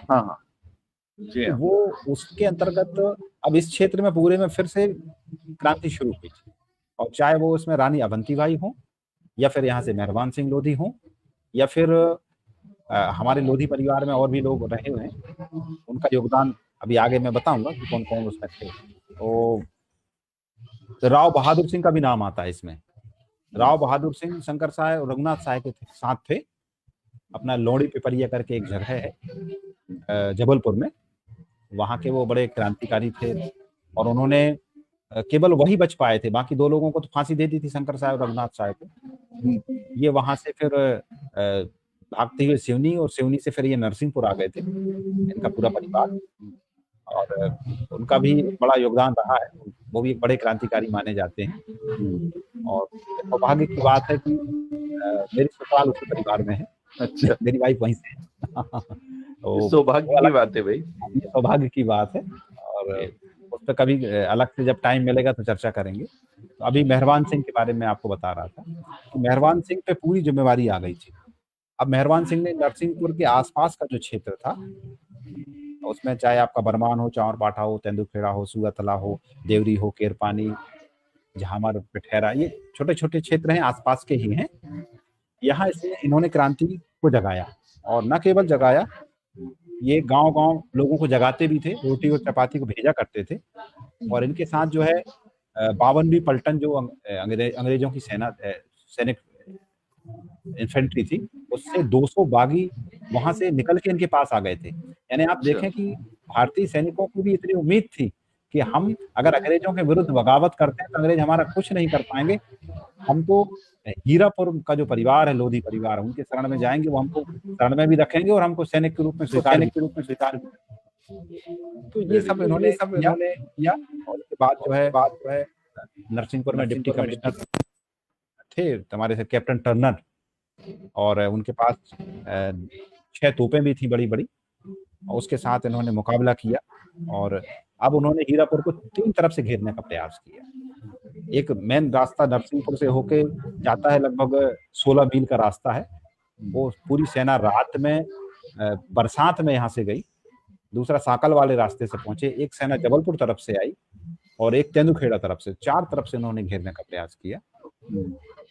तो वो उसके अंतर्गत अब इस क्षेत्र में पूरे में फिर से क्रांति शुरू हुई थी। और चाहे वो उसमें रानी अवंतीबाई हो या फिर यहाँ से मेहरबान सिंह लोधी हो या फिर हमारे लोधी परिवार में और भी लोग रहे हुए हैं, उनका योगदान अभी आगे मैं बताऊंगा कि कौन कौन उसमें थे। तो राव बहादुर सिंह का भी नाम आता है इसमें। राव बहादुर सिंह शंकर शाह और रघुनाथ शाह के साथ थे। अपना लोड़ी पिपरिया करके एक जगह है जबलपुर में, वहां के वो बड़े क्रांतिकारी थे और उन्होंने केवल वही बच पाए थे, बाकी 2 लोगों को तो फांसी दे दी थी, शंकर शाह और रघुनाथ शाह को। ये वहां से फिर भागते हुए सिवनी और सिवनी से फिर ये नरसिंहपुर आ गए थे, इनका पूरा परिवार। और उनका भी बड़ा योगदान रहा है, वो भी बड़े क्रांतिकारी माने जाते हैं। और सौभाग्य की बात है कि मेरी ससुराल उसी परिवार में है। अच्छा, मेरी वाइफ वहीं से है। तो सौभाग्य की बात है भाई, ये सौभाग्य की बात है। और उस पर कभी अलग से जब टाइम मिलेगा तो चर्चा करेंगे। तो अभी मेहरबान सिंह के बारे में आपको बता रहा था कि मेहरबान सिंह पे पूरी जिम्मेवारी आ गई थी। अब मेहरबान सिंह ने नरसिंहपुर के आसपास का जो क्षेत्र था उसमें चाहे आपका बरमान हो, चांवरपाठा हो, तेंदुखेड़ा हो, सुगातला हो, देवरी हो, केरपानी, झामर, पिठैरा, ये छोटे छोटे क्षेत्र हैं, आसपास के ही हैं। यहाँ इन्होंने क्रांति को जगाया और न केवल जगाया, ये गांव-गांव लोगों को जगाते भी थे, रोटी और चपाती को भेजा करते थे। और इनके साथ जो है 52वीं पलटन जो अंग्रेजों की सैनिक इन्फेंट्री थी, उससे 200 बागी वहां से निकल के इनके पास आ गए थे। यानी आप देखें कि भारतीय सैनिकों को भी इतनी उम्मीद थी कि हम अगर अंग्रेजों के विरुद्ध बगावत करते हैं तो अंग्रेज हमारा कुछ नहीं कर पाएंगे। हम तो हीरापुर का जो परिवार है, लोधी परिवार, उनके शरण में जाएंगे, वो हमको शरण में भी रखेंगे और हमको सैनिक के रूप में स्वीकार। तो ये सब इन्होंने किया। और उसके बाद जो है नरसिंहपुर में डिप्टी कमिश्नर थे हमारे से कैप्टन टर्नर, और उनके पास 6 तोपें भी थी बड़ी बड़ी, और उसके साथ इन्होंने मुकाबला किया। और अब उन्होंने हीरापुर को 3 तरफ से घेरने का प्रयास किया। एक मेन रास्ता नरसिंहपुर से होके जाता है, लगभग 16 मील का रास्ता है। वो पूरी सेना रात में बरसात में यहाँ से गई। दूसरा साकल वाले रास्ते से पहुंचे। एक सेना जबलपुर तरफ से आई और एक तेंदुखेड़ा तरफ से, 4 तरफ से उन्होंने घेरने का प्रयास किया।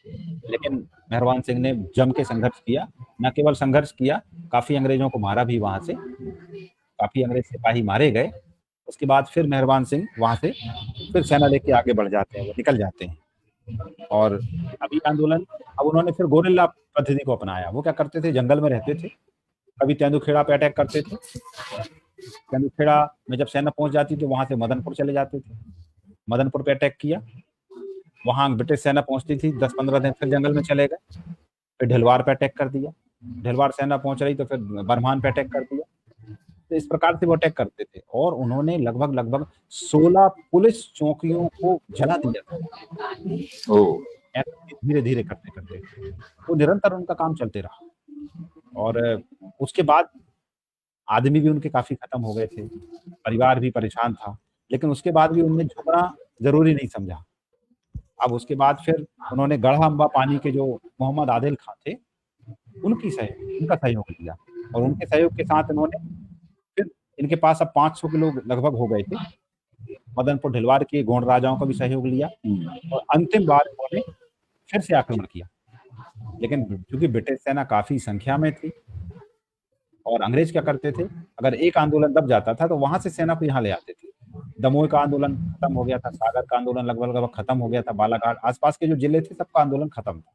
लेकिन मेहरबान सिंह ने जम के संघर्ष किया। न केवल संघर्ष किया, काफी अंग्रेजों को मारा भी वहां से, काफी अंग्रेज सिपाही मारे गए। उसके बाद फिर मेहरबान सिंह वहां से फिर सेना लेके आगे बढ़ जाते हैं, वो निकल जाते हैं। और अभी आंदोलन, अब उन्होंने फिर गोरिल्ला पद्धति को अपनाया। वो क्या करते थे, जंगल में रहते थे, कभी तेंदुखेड़ा पे अटैक करते थे। तेंदुखेड़ा में जब सेना पहुंच जाती तो वहां से मदनपुर चले जाते थे, मदनपुर पे अटैक किया। वहां ब्रिटिश सेना पहुंचती थी, 10-15 दिन फिर जंगल में चले गए। फिर ढिलवार पे अटैक कर दिया, ढिलवार सेना पहुंच रही तो फिर बरमान पे अटैक कर दिया। तो इस प्रकार से वो अटैक करते थे। और उन्होंने लगभग 16 पुलिस चौकियों को जला दिया। धीरे धीरे करते वो निरंतर उनका काम चलते रहा। और उसके बाद आदमी भी उनके काफी खत्म हो गए थे, परिवार भी परेशान था, लेकिन उसके बाद भी उन्हें झुकना जरूरी नहीं समझा। अब उसके बाद फिर उन्होंने गढ़ा अम्बा पानी के जो मोहम्मद आदिल खां थे, उनका सहयोग लिया। और उनके सहयोग के साथ इन्होंने फिर, इनके पास अब 500 के लोग लगभग हो गए थे। मदनपुर ढिलवार के गोंड राजाओं का भी सहयोग लिया। और अंतिम बार उन्होंने फिर से आक्रमण किया। लेकिन चूंकि ब्रिटिश सेना काफी संख्या में थी और अंग्रेज क्या करते थे, अगर एक आंदोलन दब जाता था तो वहां से सेना को यहाँ ले आते थे। दमोह का आंदोलन खत्म हो गया था, सागर का आंदोलन लगभग खत्म हो गया था, बालाघाट आसपास के जो जिले थे सबका आंदोलन खत्म था।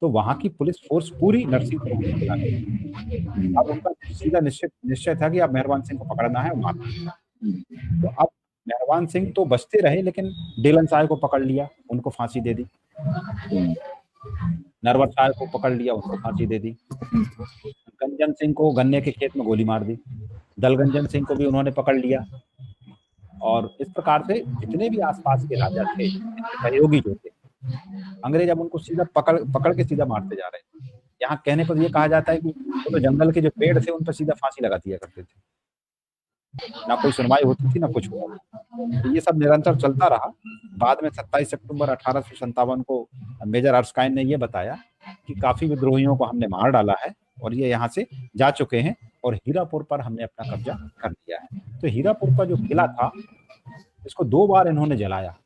तो वहां की पुलिस फोर्स पूरी नरसिंहपुर में चला गया। अब उनका सीधा निश्चय था कि अब मेहरबान सिंह को पकड़ना है, मारना है। तो अब मेहरबान सिंह तो बचते रहे, लेकिन डेलन साय को पकड़ लिया, उनको फांसी दे दी। नरवर साय को पकड़ लिया, उनको फांसी दे दी। गंजन सिंह को गन्ने के खेत में गोली मार दी। दलगंजन सिंह को भी उन्होंने पकड़ लिया। और इस प्रकार से जितने भी आसपास के राजा थे, सहयोगी जो थे, अंग्रेज अब उनको सीधा पकड़ के सीधा मारते जा रहे थे। यहाँ कहने पर यह कहा जाता है कि वो तो जंगल के जो पेड़ थे उन पर सीधा फांसी लगा दिया करते थे, ना कोई सुनवाई होती थी ना कुछ हुआ। तो ये सब निरंतर चलता रहा। बाद में 27 सितंबर 1857 को मेजर अर्स्काइन ने ये बताया कि काफी विद्रोहियों को हमने मार डाला है और ये यहाँ से जा चुके हैं और हीरापुर पर हमने अपना कब्जा कर लिया है। तो हीरापुर का जो किला था, इसको 2 बार इन्होंने जलाया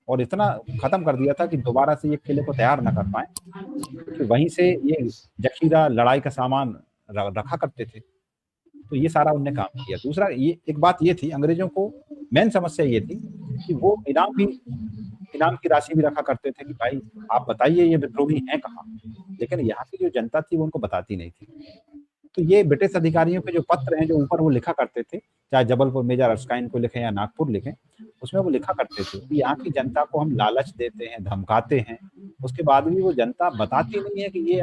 और इतना खत्म कर दिया था कि दोबारा से ये किले को तैयार न कर पाए, क्योंकि वहीं से ये जखीरा लड़ाई का सामान रखा करते थे। तो ये सारा उनने काम किया। दूसरा ये एक बात ये थी, अंग्रेजों को मेन समस्या ये थी कि वो इनाम की राशि भी रखा करते थे कि भाई आप बताइए ये विद्रोही हैं कहाँ, लेकिन यहाँ की जो जनता थी वो उनको बताती नहीं थी। तो ये ब्रिटिश अधिकारियों के जो पत्र हैं जो ऊपर वो लिखा करते थे, चाहे जबलपुर मेजर अर्स्काइन को लिखें या नागपुर लिखें, उसमें वो लिखा करते थे कि यहाँ की जनता को हम लालच देते हैं, धमकाते हैं, उसके बाद भी वो जनता बताती नहीं है कि ये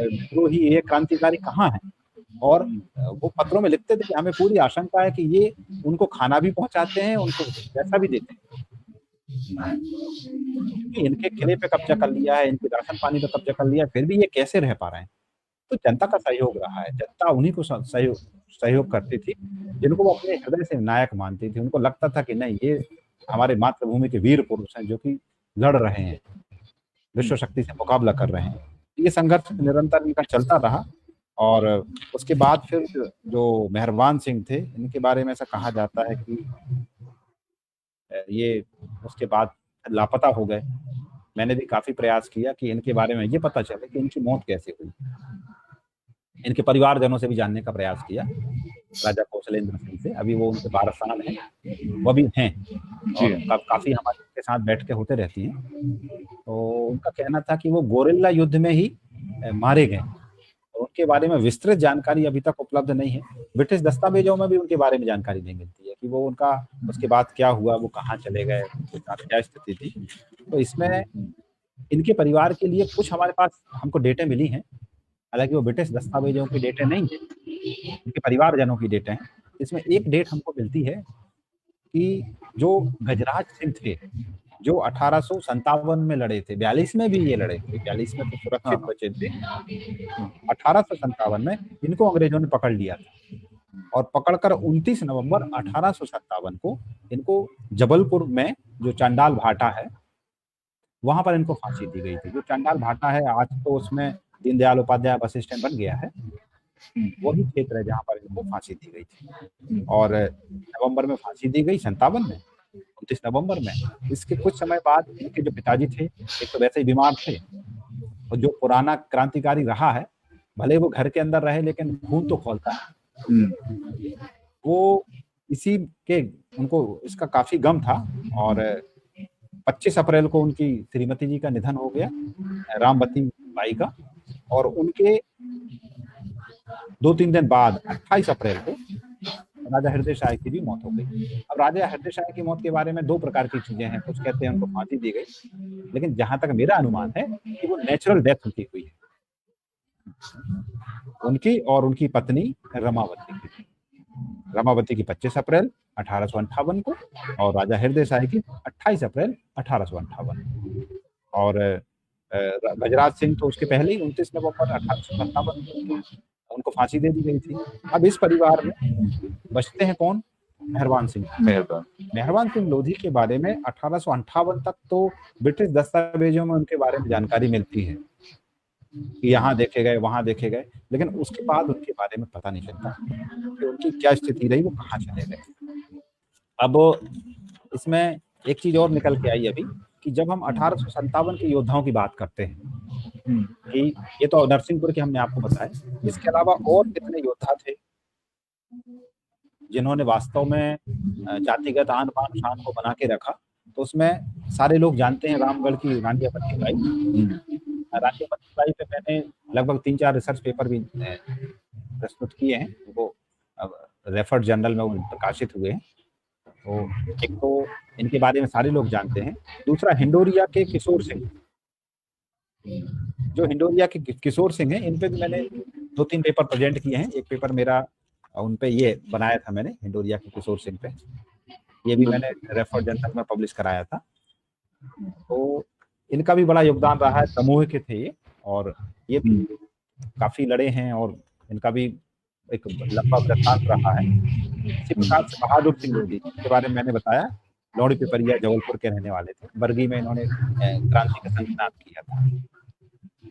विद्रोही, ये क्रांतिकारी कहाँ है। और वो पत्रों में लिखते थे कि हमें पूरी आशंका है कि ये उनको खाना भी पहुंचाते हैं, उनको पैसा भी देते हैं, क्योंकि इनके किले पे कब्जा कर लिया है, इनके राशन पानी पे कब्जा कर लिया है, फिर भी ये कैसे रह पा रहे हैं। तो जनता का सहयोग रहा है, जनता उन्हीं को सहयोग करती थी जिनको वो अपने हृदय से नायक मानती थी। उनको लगता था कि नहीं, ये हमारे मातृभूमि के वीर पुरुष हैं जो कि लड़ रहे हैं, विश्व शक्ति से मुकाबला कर रहे हैं। ये संघर्ष निरंतर इनका चलता रहा। और उसके बाद फिर जो मेहरबान सिंह थे, इनके बारे में ऐसा कहा जाता है कि ये उसके बाद लापता हो गए। मैंने भी काफी प्रयास किया कि इनके बारे में ये पता चले कि इनकी मौत कैसे हुई। इनके परिवारजनों से भी जानने का प्रयास किया, राजा कौशलेंद्र सिंह से। अभी वो उनके वारसान हैं, वो भी हैं और काफी हमारे साथ बैठ के होते रहती हैं। तो उनका कहना था कि वो गोरिल्ला युद्ध में ही मारे गए। उनके बारे में विस्तृत जानकारी अभी तक उपलब्ध नहीं है। ब्रिटिश दस्तावेजों में भी उनके बारे में जानकारी नहीं मिलती है कि वो उनका उसके बाद क्या हुआ, वो कहाँ चले गए, क्या स्थिति थी। तो इसमें इनके परिवार के लिए कुछ हमारे पास हमको डेटे मिली हैं, हालांकि वो ब्रिटिश दस्तावेजों की डेटे नहीं है, इनके परिवारजनों की डेटे हैं। इसमें एक डेट हमको मिलती है कि जो गजराज सिंह थे, जो 1857 में लड़े थे, 42 में भी ये लड़े थे, 42 में तो सुरक्षित बचे थे, 1857 में इनको अंग्रेजों ने पकड़ लिया था और पकड़कर 29 नवंबर 1857 को इनको जबलपुर में जो चंडाल भाटा है वहां पर इनको फांसी दी गई थी। जो चंडाल भाटा है आज तो उसमें दीनदयाल उपाध्याय बस स्टैंड बन गया है, वही क्षेत्र है जहां पर इनको फांसी दी गई थी। और नवंबर में फांसी दी गई 57 में, 29 नवंबर में। इसके कुछ समय बाद इनके जो पिताजी थे, एक तो वैसे ही बीमार थे और जो पुराना क्रांतिकारी रहा है, भले वो घर के अंदर रहे लेकिन खून तो खौलता है, वो इसी के उनको इसका काफी गम था। और 25 अप्रैल को उनकी श्रीमती जी का निधन हो गया, रामवती बाई का, और उनके 2-3 दिन बाद 28 अप्रैल को राजा हृदय शाह की भी मौत हो गई। अब राजा हृदय शाह की मौत के बारे में 2 प्रकार की चीजें हैं। कुछ कहते हैं उनको फांसी दी गई, लेकिन जहां तक मेरा अनुमान है कि वो नेचुरल डेथ उनकी हुई है, उनकी और उनकी पत्नी रमावती की 25 अप्रैल 1858 को और राजा हृदय शाह की 28 अप्रैल 1858। और गजराज सिंह तो उसके पहले ही 29 नवंबर 1857 उनको फांसी दे दी गई थी। अब इस परिवार में बचते हैं कौन? मेहरबान सिंह। मेहरबान सिंह लोधी के बारे में 1858 तक तो ब्रिटिश दस्तावेजों में उनके बारे में जानकारी मिलती है कि यहाँ देखे गए, वहां देखे गए, लेकिन उसके बाद उनके बारे में पता नहीं चलता कि उनकी क्या स्थिति रही, वो कहाँ चले गए। अब इसमें एक चीज और निकल के आई अभी कि जब हम 1857 के योद्धाओं की बात करते हैं कि ये तो नरसिंहपुर के हमने आपको बताया, इसके अलावा और कितने योद्धा थे जिन्होंने वास्तव में जातिगत आन बान शान को बना के रखा। तो उसमें सारे लोग जानते हैं रामगढ़ की रानी अवंतीबाई। रानी अवंतीबाई पे मैंने लगभग 3-4 रिसर्च पेपर भी प्रस्तुत किए हैं, वो रेफर्ड जर्नल में वो प्रकाशित हुए हैं। तो एक तो इनके बारे में सारे लोग जानते हैं। दूसरा हिंडोरिया के किशोर सिंह, जो हिंडोरिया के किशोर सिंह हैं, इन पे भी मैंने 2-3 पेपर प्रेजेंट किए हैं। एक पेपर मेरा उन पे ये बनाया था मैंने, हिंडोरिया के किशोर सिंह पे, ये भी मैंने रेफर्ड जर्नल में पब्लिश कराया था। तो इनका भी बड़ा योगदान रहा है। दमोह के थे ये, और ये भी काफी लड़े हैं और इनका भी एक लंबा वृत्तांत रहा है। इसी प्रकार से बहादुर सिंह लोधी के बारे में मैंने बताया, लौड़ी पिपरिया जबलपुर के रहने वाले थे। बरगी में इन्होंने क्रांति का संचालन किया था।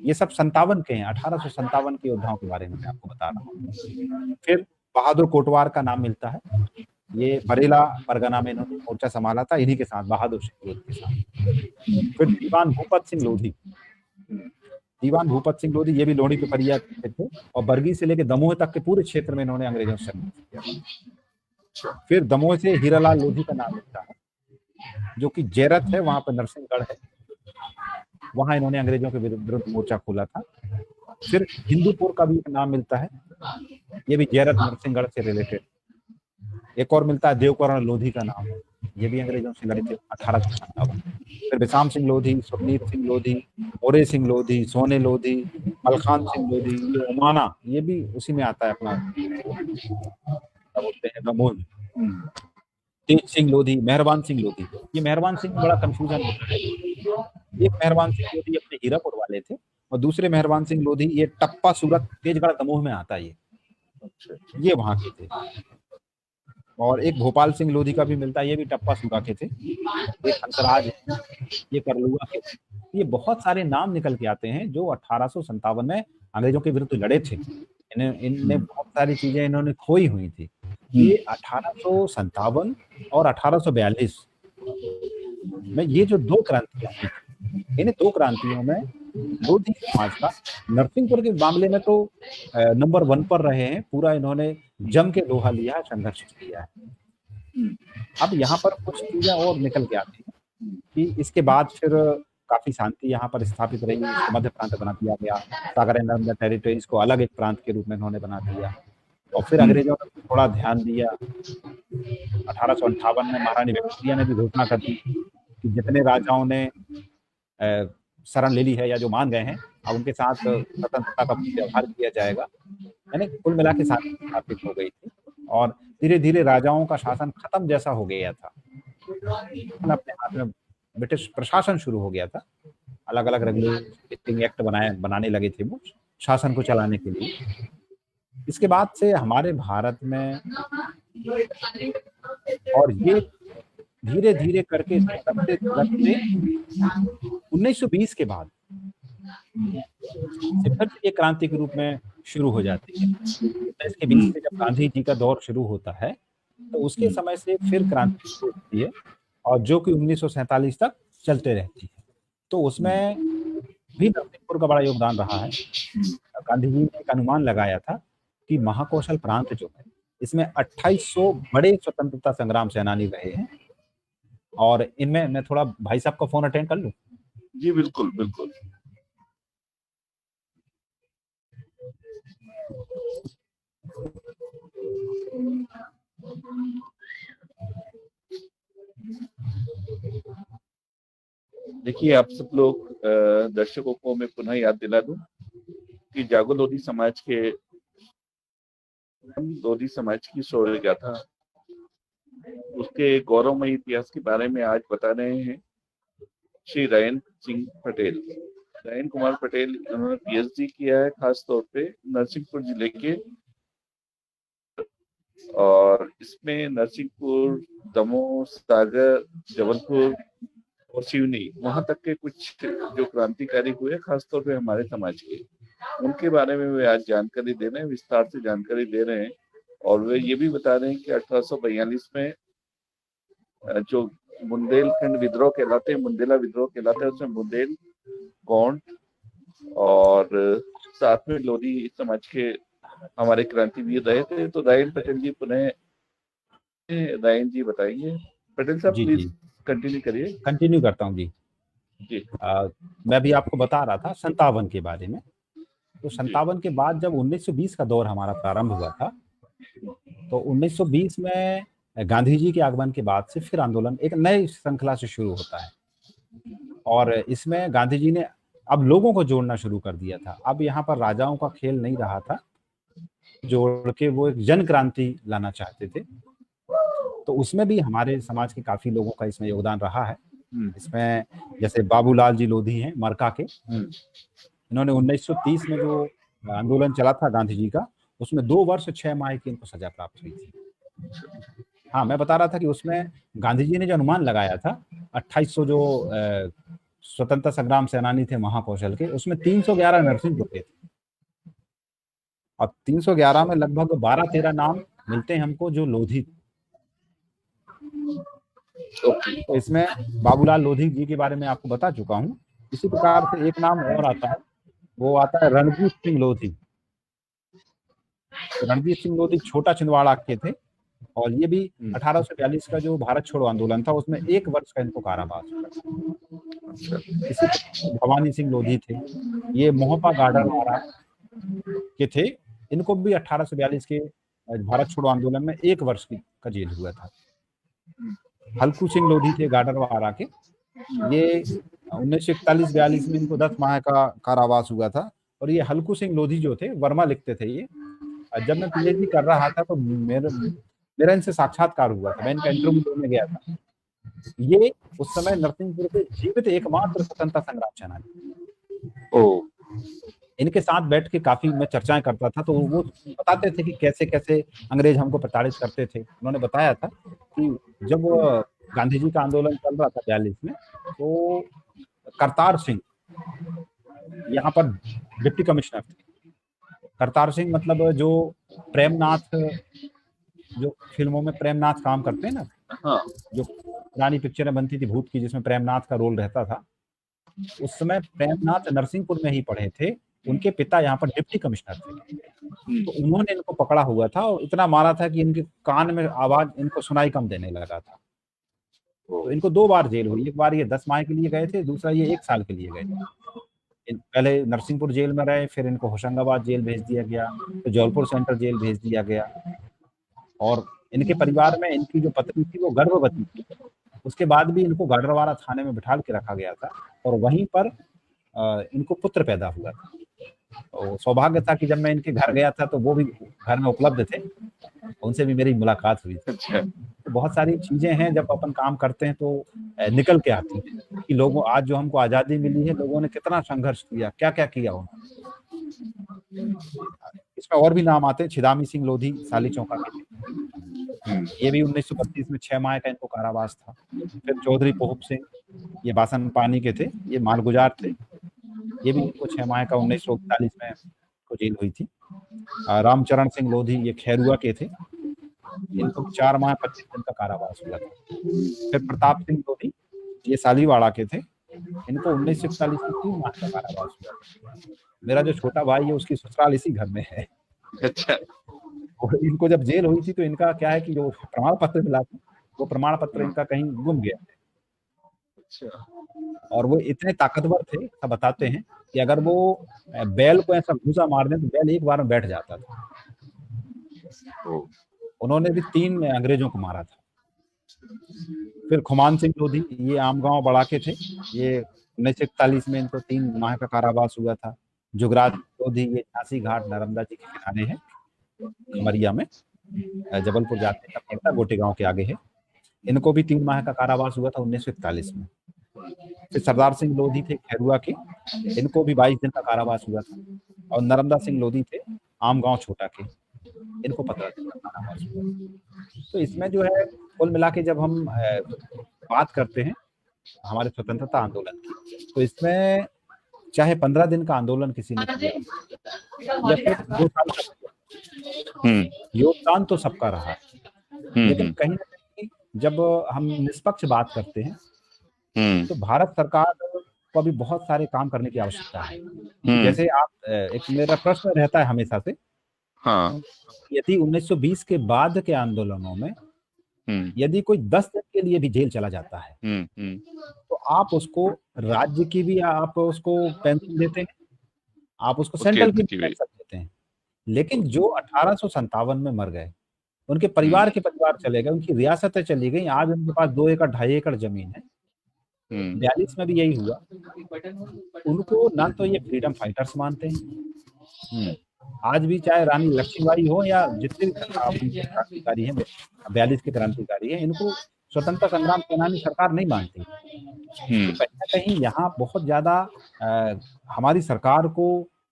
ये सब 57 के हैं, 1857 के योद्धाओं के बारे में मैं आपको बता रहा हूँ। फिर बहादुर कोटवार का नाम मिलता है, ये बरेला परगना में इन्होंने मोर्चा संभाला था इन्हीं के साथ, बहादुर सिंह लोधी के साथ। फिर दीवान भूपत सिंह लोधी, दीवान भूपत सिंह लोधी ये भी लोहड़ी पिपरिया के थे और बरगी से लेकर दमोह तक के पूरे क्षेत्र में इन्होंने अंग्रेजों से संघर्ष किया। फिर दमोह से हीरालाल लोधी का नाम मिलता है, जो कि जैरत है, वहां पर नरसिंहगढ़ है, वहां इन्होंने अंग्रेजों के विरुद्ध मोर्चा खोला था। फिर हिंदूपुर का भी एक नाम मिलता है, ये भी जैरत नरसिंहगढ़ से रिलेटेड। एक और मिलता है देवकरण लोधी का नाम, ये भी अंग्रेजों से लड़े थे 1857। फिर विशाम सिंह लोधी, सुरनीत सिंह लोधी, मोरे सिंह लोधी, सोने लोधी, मलखान सिंह लोधी, ये उमाना, ये भी उसी में आता है अपना, क्या बोलते हैं, दमोह में। तेज सिंह लोधी, मेहरबान सिंह लोधी, ये मेहरबान सिंह में बड़ा कंफ्यूजन होता है। एक मेहरबान सिंह लोधी अपने हीरापुर वाले थे और दूसरे मेहरबान सिंह लोधी ये टप्पा सूरत तेजगढ़ दमोह में आता है, ये वहां के थे। और एक भोपाल सिंह लोधी का भी मिलता है, ये भी टप्पा सूरा के थे। एक हंसराज, ये करलुआ के थे। ये बहुत सारे नाम निकल के आते हैं जो 1857 में अंग्रेजों के विरुद्ध लड़े थे। इनने बहुत सारी चीजें इन्होंने खोई हुई थी। ये 1857 और 1842 में ये जो 2 क्रांतियां हुई, इन 2 क्रांतियों में लोधी समाज का नरसिंहपुर के मामले में तो नंबर 1 पर रहे हैं। पूरा इन्होंने जम के लोहा लिया, संघर्ष किया है। अब यहाँ पर कुछ चीजें और निकल के आती हैं कि इसके बाद फिर काफी शांति यहाँ पर स्थापित रही, मध्य प्रांत बना दिया गया, सागर एंड नर्मदा टेरिटरीज को अलग एक प्रांत के रूप में इन्होंने बना दिया। और फिर अंग्रेजों ने थोड़ा ध्यान दिया। 1858 में महारानी विक्टोरिया ने भी घोषणा कर दी कि जितने राजाओं ने शरण ले ली है या जो मान गए हैं, अब उनके साथ स्वतंत्रता का व्यवहार किया जाएगा। यानी कुल मिला के शांति स्थापित हो गई थी और धीरे धीरे राजाओं का शासन खत्म जैसा हो गया था। अपने हाथ में ब्रिटिश प्रशासन शुरू हो गया था, अलग अलग रेगुलेटिंग एक्ट बनाने लगे थे वो शासन को चलाने के लिए। इसके बाद से हमारे भारत में, और ये धीरे धीरे करके 1920 के बाद फिर ये क्रांति के रूप में शुरू हो जाती है। 1920 से जब गांधी जी का दौर शुरू होता है तो उसके समय से फिर क्रांति शुरू होती है और जो कि 1947 तक चलते रहती है। तो उसमें भी नरसिंहपुर का बड़ा योगदान रहा है। गांधी जी ने एक अनुमान लगाया था कि महाकौशल प्रांत जो है, इसमें 2800 बड़े स्वतंत्रता संग्राम सेनानी रहे हैं। और इनमें मैं थोड़ा भाई साहब का फोन अटेंड कर लूं? जी बिल्कुल बिल्कुल। देखिए, आप सब लोग दर्शकों को मैं पुनः याद दिला दूं कि जागो लोधी समाज की शौर्य गाथा, उसके गौरवमयी इतिहास के बारे में आज बता रहे हैं श्री रायन सिंह पटेल, रायन कुमार पटेल। उन्होंने पीएचडी किया है खास तौर पे नरसिंहपुर जिले के, और इसमें नरसिंहपुर, दमोह, सागर, जबलपुर और सिवनी, वहां तक के कुछ जो क्रांतिकारी हुए खासतौर पे हमारे समाज के, उनके बारे में वे आज जानकारी दे रहे हैं, विस्तार से जानकारी दे रहे हैं। और वे ये भी बता रहे हैं कि 1842 में जो बुंदेलखंड विद्रोह कहलाते हैं, बुंदेला विद्रोह कहलाता है। उसमें बुंदेल, गोंड और साथ में लोधी समाज के हमारे क्रांतिवीर रहे थे। तो रायन पटेल जी पुनः, रायन जी बताइए। पटेल साहब जी, प्लीज जी। कंटिन्यू करिए। कंटिन्यू करता हूँ जी। जी मैं भी आपको बता रहा था 57 के बारे में। तो जी 57 के बाद जब 1920 का दौर हमारा प्रारंभ हुआ था, तो 1920 में गांधी जी के आगमन के बाद से फिर आंदोलन एक नई श्रृंखला से शुरू होता है। और इसमें गांधी जी ने अब लोगों को जोड़ना शुरू कर दिया था। अब यहाँ पर राजाओं का खेल नहीं रहा था, जोड़ के वो एक जन क्रांति लाना चाहते थे। तो उसमें भी हमारे समाज के काफी लोगों का इसमें योगदान रहा है। इसमें जैसे बाबूलाल जी लोधी हैं मरका के, इन्होंने 1930 में जो आंदोलन चला था गांधी जी का, उसमें 2 वर्ष 6 माह की इनको सजा प्राप्त हुई थी। हाँ, मैं बता रहा था कि उसमें गांधी जी ने जो अनुमान लगाया था 2800 जो स्वतंत्रता संग्राम सेनानी थे महाकौशल के, उसमें 311 नरसिंहपुर के थे। अब 311 में लगभग 12-13 नाम मिलते हैं हमको जो लोधी। तो इसमें बाबूलाल लोधी जी के बारे में आपको बता चुका हूँ। इसी प्रकार से एक नाम और आता है, वो आता है रणजीत सिंह लोधी। रणजीत सिंह लोधी छोटा छिंदवाड़ा के थे, और ये भी 1842 का जो भारत छोड़ो आंदोलन था उसमें 1 वर्ष का इनको कारावास हुआ। इसी भवानी सिंह लोधी थे, ये मोहपा गाडरवारा के थे। इनको भी 1842 के भारत छोड़ो आंदोलन में 1 वर्ष का जेल हुआ था। हल्कू सिंह लोधी थे गाडरवारा के, ये 1941-42 में इनको 10 माह का कारावास हुआ था। और ये हल्कू सिंह लोधी जो थे, वर्मा लिखते थे ये। जब मैं पीएचडी कर रहा था तो मेरा इनसे साक्षात्कार हुआ था, मैं इनका इंटरव्यू लेने गया था। ये उस समय नरसिंहपुर के जीवित एकमात्र स्वतंत्रता संग्राम सेनानी। इनके साथ बैठ के काफी मैं चर्चाएं करता था, तो वो बताते थे कि कैसे कैसे अंग्रेज हमको प्रताड़ित करते थे। उन्होंने बताया था कि जब गांधी जी का आंदोलन चल रहा था 42 में, तो करतार सिंह यहाँ पर डिप्टी कमिश्नर थे। करतार सिंह मतलब जो प्रेमनाथ, जो फिल्मों में प्रेमनाथ काम करते हैं ना, हाँ। जो पुरानी पिक्चरें बनती थी भूत की जिसमें प्रेमनाथ का रोल रहता था, उस समय प्रेमनाथ नरसिंहपुर में ही पढ़े थे। उनके पिता यहाँ पर डिप्टी कमिश्नर थे। तो उन्होंने इनको पकड़ा हुआ था और इतना मारा था कि इनके कान में आवाज इनको सुनाई कम देने लगा था। तो इनको 2 बार जेल हुई। एक बार ये 10 माह के लिए गए थे, दूसरा ये 1 साल के लिए गए थे। पहले नरसिंहपुर जेल में रहे, फिर इनको होशंगाबाद जेल भेज दिया गया, तो जौलपुर सेंट्रल जेल भेज दिया गया। और इनके परिवार में इनकी जो पत्नी थी वो गर्भवती थी। उसके बाद भी इनको गाडरवारा थाने में बिठा के रखा गया था, और वहीं पर इनको पुत्र पैदा हुआ था। तो सौभाग्य था कि जब मैं इनके घर गया था तो वो भी घर में उपलब्ध थे, उनसे भी मेरी मुलाकात हुई थी। तो बहुत सारी चीजें हैं जब अपन काम करते हैं तो निकल के आती हैं कि लोगों, आज जो हमको आजादी मिली है, लोगों ने कितना संघर्ष किया, क्या क्या किया उन्होंने। इसमें और भी नाम आते हैं, छिदामी सिंह लोधी साली चौका के, ये भी 1932 में 6 माह का इनको कारावास था। फिर चौधरी पोहप सिंह, ये बासन पानी के थे, ये मालगुजार थे, ये भी इनको 6 माह का 1941 में को जेल हुई थी। रामचरण सिंह लोधी, ये खैरुआ के थे, इनको 4 माह 25 दिन का कारावास हुआ था। फिर प्रताप सिंह लोधी, ये सालीवाड़ा के थे, इनको 1941 में 3 माह का कारावास हुआ था। मेरा जो छोटा भाई है उसकी ससुराल इसी घर में है। अच्छा। इनको जब जेल हुई थी तो इनका क्या है कि जो प्रमाण पत्र मिला था, वो प्रमाण पत्र इनका कहीं गुम गया। अच्छा। और वो इतने ताकतवर थे, सब बताते हैं कि अगर वो बैल को ऐसा घूसा मार दें तो बैल एक बार में बैठ जाता था। उन्होंने भी 3 अंग्रेजों को मारा था। फिर खुमान सिंह लोधी, ये आमगांव बड़ा के थे, ये 1941 में इनको 3 माह का कारावास हुआ था। जुगराज लोधी, ये झांसी घाट नर्मदा जी के किनारे है, खमरिया में, जबलपुर जाते का पड़ता, गोटे गांव के आगे है। इनको भी 3 माह का कारावास हुआ था 1941 में। फिर सरदार सिंह लोधी थे खैरुआ के, इनको भी 22 दिन का कारावास हुआ था। और नर्मदा सिंह लोधी थे आमगांव छोटा के, इनको 15 दिन का कारावास हुआ। तो इसमें जो है कुल मिला के जब हम बात करते हैं हमारे स्वतंत्रता आंदोलन की, तो इसमें चाहे 15 दिन का आंदोलन किसी ने किया या फिर 2 साल का, योगदान तो सबका रहा। लेकिन कहीं ना कहीं जब हम निष्पक्ष बात करते हैं हम्म तो भारत सरकार को अभी बहुत सारे काम करने की आवश्यकता है। हम्म जैसे आप एक मेरा प्रश्न रहता है हमेशा से, हाँ यदि 1920 के बाद के आंदोलनों में हम्म यदि कोई 10 दिन के लिए भी जेल चला जाता है हम्म तो आप उसको राज्य की भी आप उसको पेंशन देते हैं, आप उसको और सेंट्रल की केंद्र भी की भी। पेंशन देते हैं। लेकिन जो 1857 में मर गए, उनके हम्म परिवार के परिवार चले गए, उनकी रियासतें चली गई, आज उनके पास 2 एकड़ 2.5 एकड़ जमीन है। हम्म 42 में भी यही हुआ। उनको ना तो ये फ्रीडम फाइटर्स मानते हैं, हम्म आज भी चाहे रानी लक्ष्मीबाई हो या जितने भी क्रांतिकारी हैं, 42 के क्रांतिकारी हैं, इनको स्वतंत्रता संग्राम सेनानी सरकार नहीं मानती। तो कहीं न कहीं यहाँ बहुत ज़्यादा हमारी सरकार को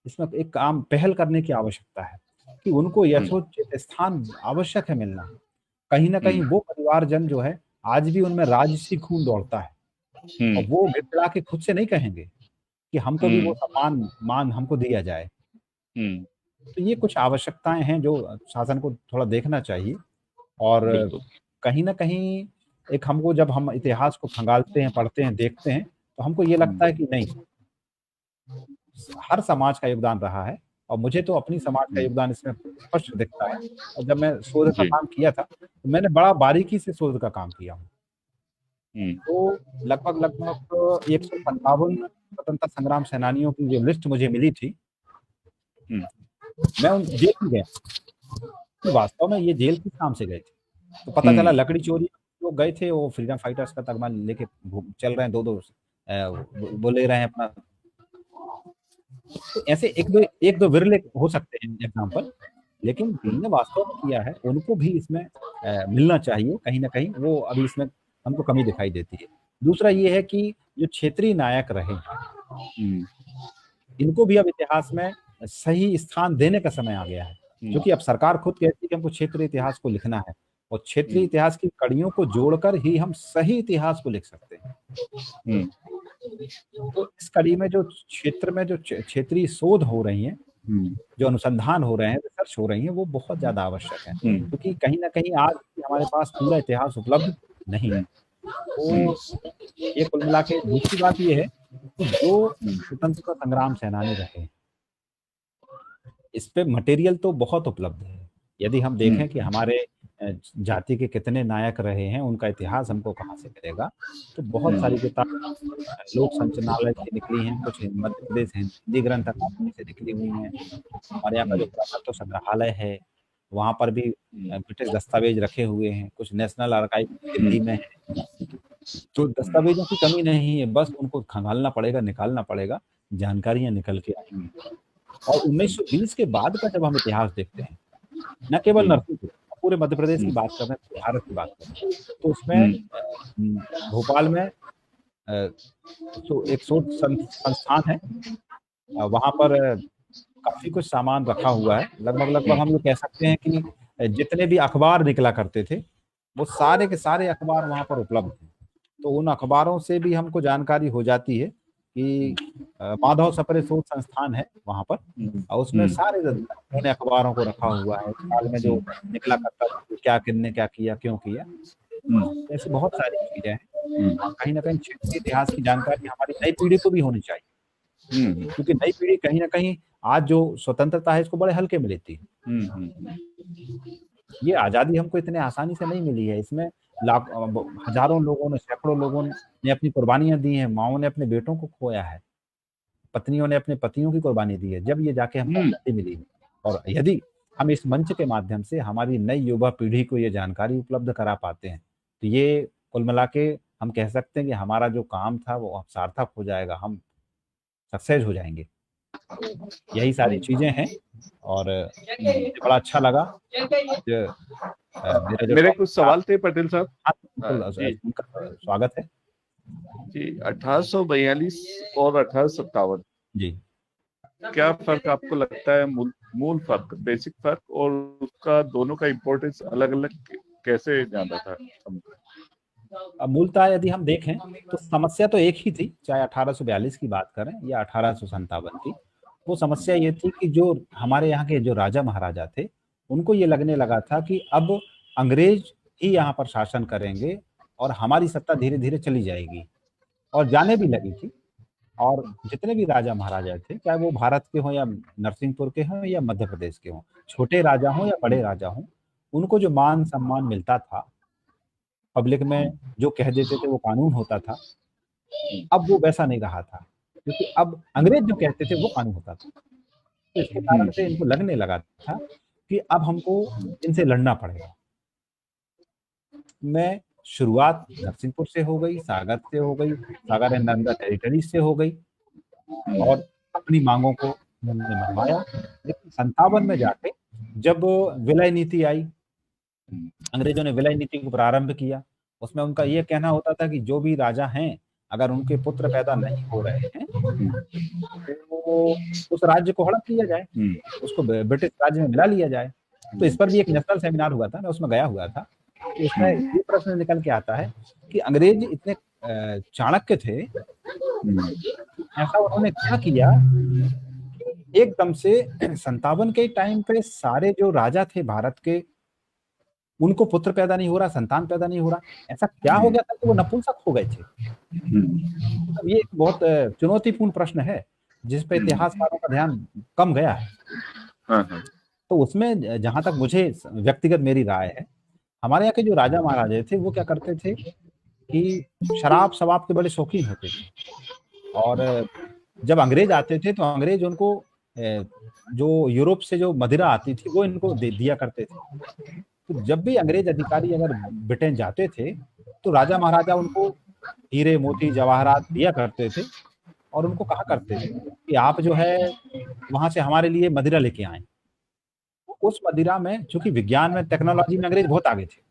इसमें एक काम पहल करने की आवश्यकता है कि उनको यथोचित स्थान आवश्यक है मिलना। कहीं न कहीं वो परिवारजन जो है, आज भी उनमें राजसी खून दौड़ता है और वो गिड़गिड़ा के खुद से नहीं कहेंगे कि हमको भी वो सम्मान मान हमको दिया जाए। हम्म तो ये कुछ आवश्यकताएँ हैं जो शासन को थोड़ा देखना चाहिए और बिल्कुल। कहीं न कहीं एक हमको जब हम इतिहास को खंगालते हैं, पढ़ते हैं, देखते हैं, तो हमको ये लगता है कि नहीं, हर समाज का योगदान रहा है और मुझे तो अपनी समाज का योगदान इसमें स्पष्ट दिखता है और जब मैं शोध का जी। काम किया था, तो मैंने बड़ा बारीकी से शोध का काम किया हूँ। हम्म तो लगभग 155 स्वतंत्रता संग्राम सेनानियों की जो लिस्ट मुझे मिली थी, हम्म मैं उन जेल भी गया कि वास्तव में ये जेल किस काम से गए थे। तो पता चला हम्म लकड़ी चोरी लोग गए थे, वो फ्रीडम फाइटर्स का तगमा लेके घूम चल रहे हैं, 2-2 वो ले रहे हैं अपना। तो ऐसे 1-2 विरले हो सकते हैं एग्ज़ाम्पल, लेकिन जिनने वास्तव में किया है, उनको भी इसमें मिलना चाहिए कहीं न कहीं, वो अभी इसमें हमको कमी दिखाई देती है। दूसरा ये है कि जो क्षेत्रीय नायक रहे, हम्म इनको भी अब इतिहास में सही स्थान देने का समय आ गया है। क्योंकि अब सरकार खुद कहती है कि हमको क्षेत्रीय इतिहास को लिखना है और क्षेत्रीय इतिहास की कड़ियों को जोड़कर ही हम सही इतिहास को लिख सकते हैं। हम्म तो इस कड़ी में जो क्षेत्र में जो क्षेत्रीय शोध हो रही हैं, हम्म जो अनुसंधान हो रहे हैं, रिसर्च हो रही है, वो बहुत ज़्यादा आवश्यक है। हम्म क्योंकि कहीं न कहीं आज भी हमारे पास पूरा इतिहास उपलब्ध नहीं है। तो ये कुल मिला के दूसरी बात ये है कि जो स्वतंत्रता संग्राम सेनानी रहे, इस पे मटेरियल तो बहुत उपलब्ध है। यदि हम देखें कि हमारे जाति के कितने नायक रहे हैं, उनका इतिहास हमको कहाँ से मिलेगा, तो बहुत सारी किताब लोक संचालनालय से निकली हैं, कुछ मध्य प्रदेश हिंदी ग्रंथ अकादमी से निकली हुई हैं। हमारे यहाँ का जो पुरातत्व संग्रहालय है, वहाँ पर भी ब्रिटिश दस्तावेज रखे हुए हैं, कुछ नेशनल आर्काइव दिल्ली में है। तो दस्तावेजों की कमी नहीं है, बस उनको खंगालना पड़ेगा, निकालना पड़ेगा, जानकारियाँ निकल के आएँगी। और 1920 के बाद का जब हम इतिहास देखते हैं, न केवल नरसिंहपुर, पूरे मध्य प्रदेश की बात कर रहे हैं, भारत की बात कर रहे हैं, तो उसमें भोपाल में एक शोध संस्थान है, वहाँ पर काफ़ी कुछ सामान रखा हुआ है। लगभग हम ये कह सकते हैं कि जितने भी अखबार निकला करते थे, वो सारे के सारे अखबार वहाँ पर उपलब्ध हैं। तो उन अखबारों से भी हमको जानकारी हो जाती है कि माधव सप्रे शोध संस्थान है वहाँ पर और उसमें सारे उन्होंने अखबारों को रखा हुआ है। साल में जो निकला करता था, क्या किसने क्या किया, क्यों किया, ऐसी बहुत सारी चीज़ें हैं। और कहीं न कहीं क्षेत्रीय इतिहास की जानकारी हमारी नई पीढ़ी को भी होनी चाहिए। क्योंकि नई पीढ़ी कहीं न कहीं आज जो स्वतंत्रता है इसको बड़े हल्के में लेती है। ये आज़ादी हमको इतने आसानी से नहीं मिली है, इसमें हज़ारों लोगों ने, सैकड़ों लोगों ने अपनी कुर्बानियाँ दी हैं, माँओं ने अपने बेटों को खोया है, पत्नियों ने अपने पतियों की कुर्बानी दी है, जब ये जाके हमको आज़ादी मिली है। और यदि हम इस मंच के माध्यम से हमारी नई युवा पीढ़ी को ये जानकारी उपलब्ध करा पाते हैं, तो ये कुल मिला के हम कह सकते हैं कि हमारा जो काम था वो अब सार्थक हो जाएगा, हम सक्सेस हो जाएँगे। यही सारी चीज़ें हैं और मुझे बड़ा अच्छा लगा आज मेरा जो मेरे टॉपिक कुछ था। सवाल थे पटेल साहब। हाँ, बिल्कुल जी उनका स्वागत है। जी 1842 और 1857 जी। क्या फर्क आपको लगता है, मूल मूल फर्क, बेसिक फर्क, और उसका दोनों का इम्पोर्टेंस अलग अलग कैसे ज्यादा था? अब मूलतः यदि हम देखें तो समस्या तो एक ही थी, चाहे 1842 की बात करें या 1857 की। वो समस्या ये थी कि जो हमारे यहाँ के जो राजा महाराजा थे, उनको ये लगने लगा था कि अब अंग्रेज ही यहाँ पर शासन करेंगे और हमारी सत्ता धीरे-धीरे चली जाएगी और जाने भी लगी थी। और जितने भी राजा महाराजा थे, चाहे वो भारत के हों या नरसिंहपुर के हों या मध्य प्रदेश के हों, छोटे राजा हों या बड़े राजा हों, उनको जो मान-सम्मान मिलता था, पब्लिक में जो कह देते थे वो कानून होता था, अब वो वैसा नहीं रहा था। क्योंकि अब अंग्रेज जो कहते थे वो कानून होता था। तो इसके कारण से इनको लगने लगा था कि अब हमको इनसे लड़ना पड़ेगा। मैं शुरुआत नरसिंहपुर से हो गई, सागर से हो गई, सागर एंड नर्मदा टेरिटरीज़ से हो गई और अपनी माँगों को उन्होंने मनवाया। लेकिन 57 में जाके जब विलय नीति आई, अंग्रेजों ने विलय नीति को प्रारंभ किया। उसमें उनका ये कहना होता था कि जो भी राजा हैं, अगर उनके पुत्र पैदा नहीं हो रहे हैं, तो उस राज्य को हड़प लिया जाए, उसको ब्रिटिश राज्य में मिला लिया जाए। तो इस पर भी एक नेशनल सेमिनार हुआ था, मैं उसमें गया हुआ था। तो उसमें ये प्रश्न निकल के आता है कि अंग्रेज इतने चाणक्य थे, ऐसा उन्होंने क्या किया कि एकदम से 57 के टाइम पे सारे जो राजा थे भारत के, उनको पुत्र पैदा नहीं हो रहा, संतान पैदा नहीं हो रहा। ऐसा क्या हो गया था कि वो नपुंसक हो गए थे? मतलब ये एक बहुत चुनौतीपूर्ण प्रश्न है, जिस पे इतिहासकारों का ध्यान कम गया है। तो उसमें जहाँ तक मुझे व्यक्तिगत मेरी राय है, हमारे यहाँ के जो राजा महाराजा थे, वो क्या करते थे कि शराब-शबाब के बड़े शौकीन होते थे और जब अंग्रेज आते थे, तो अंग्रेज उनको जो यूरोप से जो मदिरा आती थी, वो इनको दे दिया करते थे। तो जब भी अंग्रेज अधिकारी अगर ब्रिटेन जाते थे, तो राजा महाराजा उनको हीरे, मोती, जवाहरात दिया करते थे और उनको कहा करते थे कि आप जो है वहाँ से हमारे लिए मदिरा लेके आएँ। उस मदिरा में चूँकि विज्ञान में, टेक्नोलॉजी में अंग्रेज बहुत आगे थे।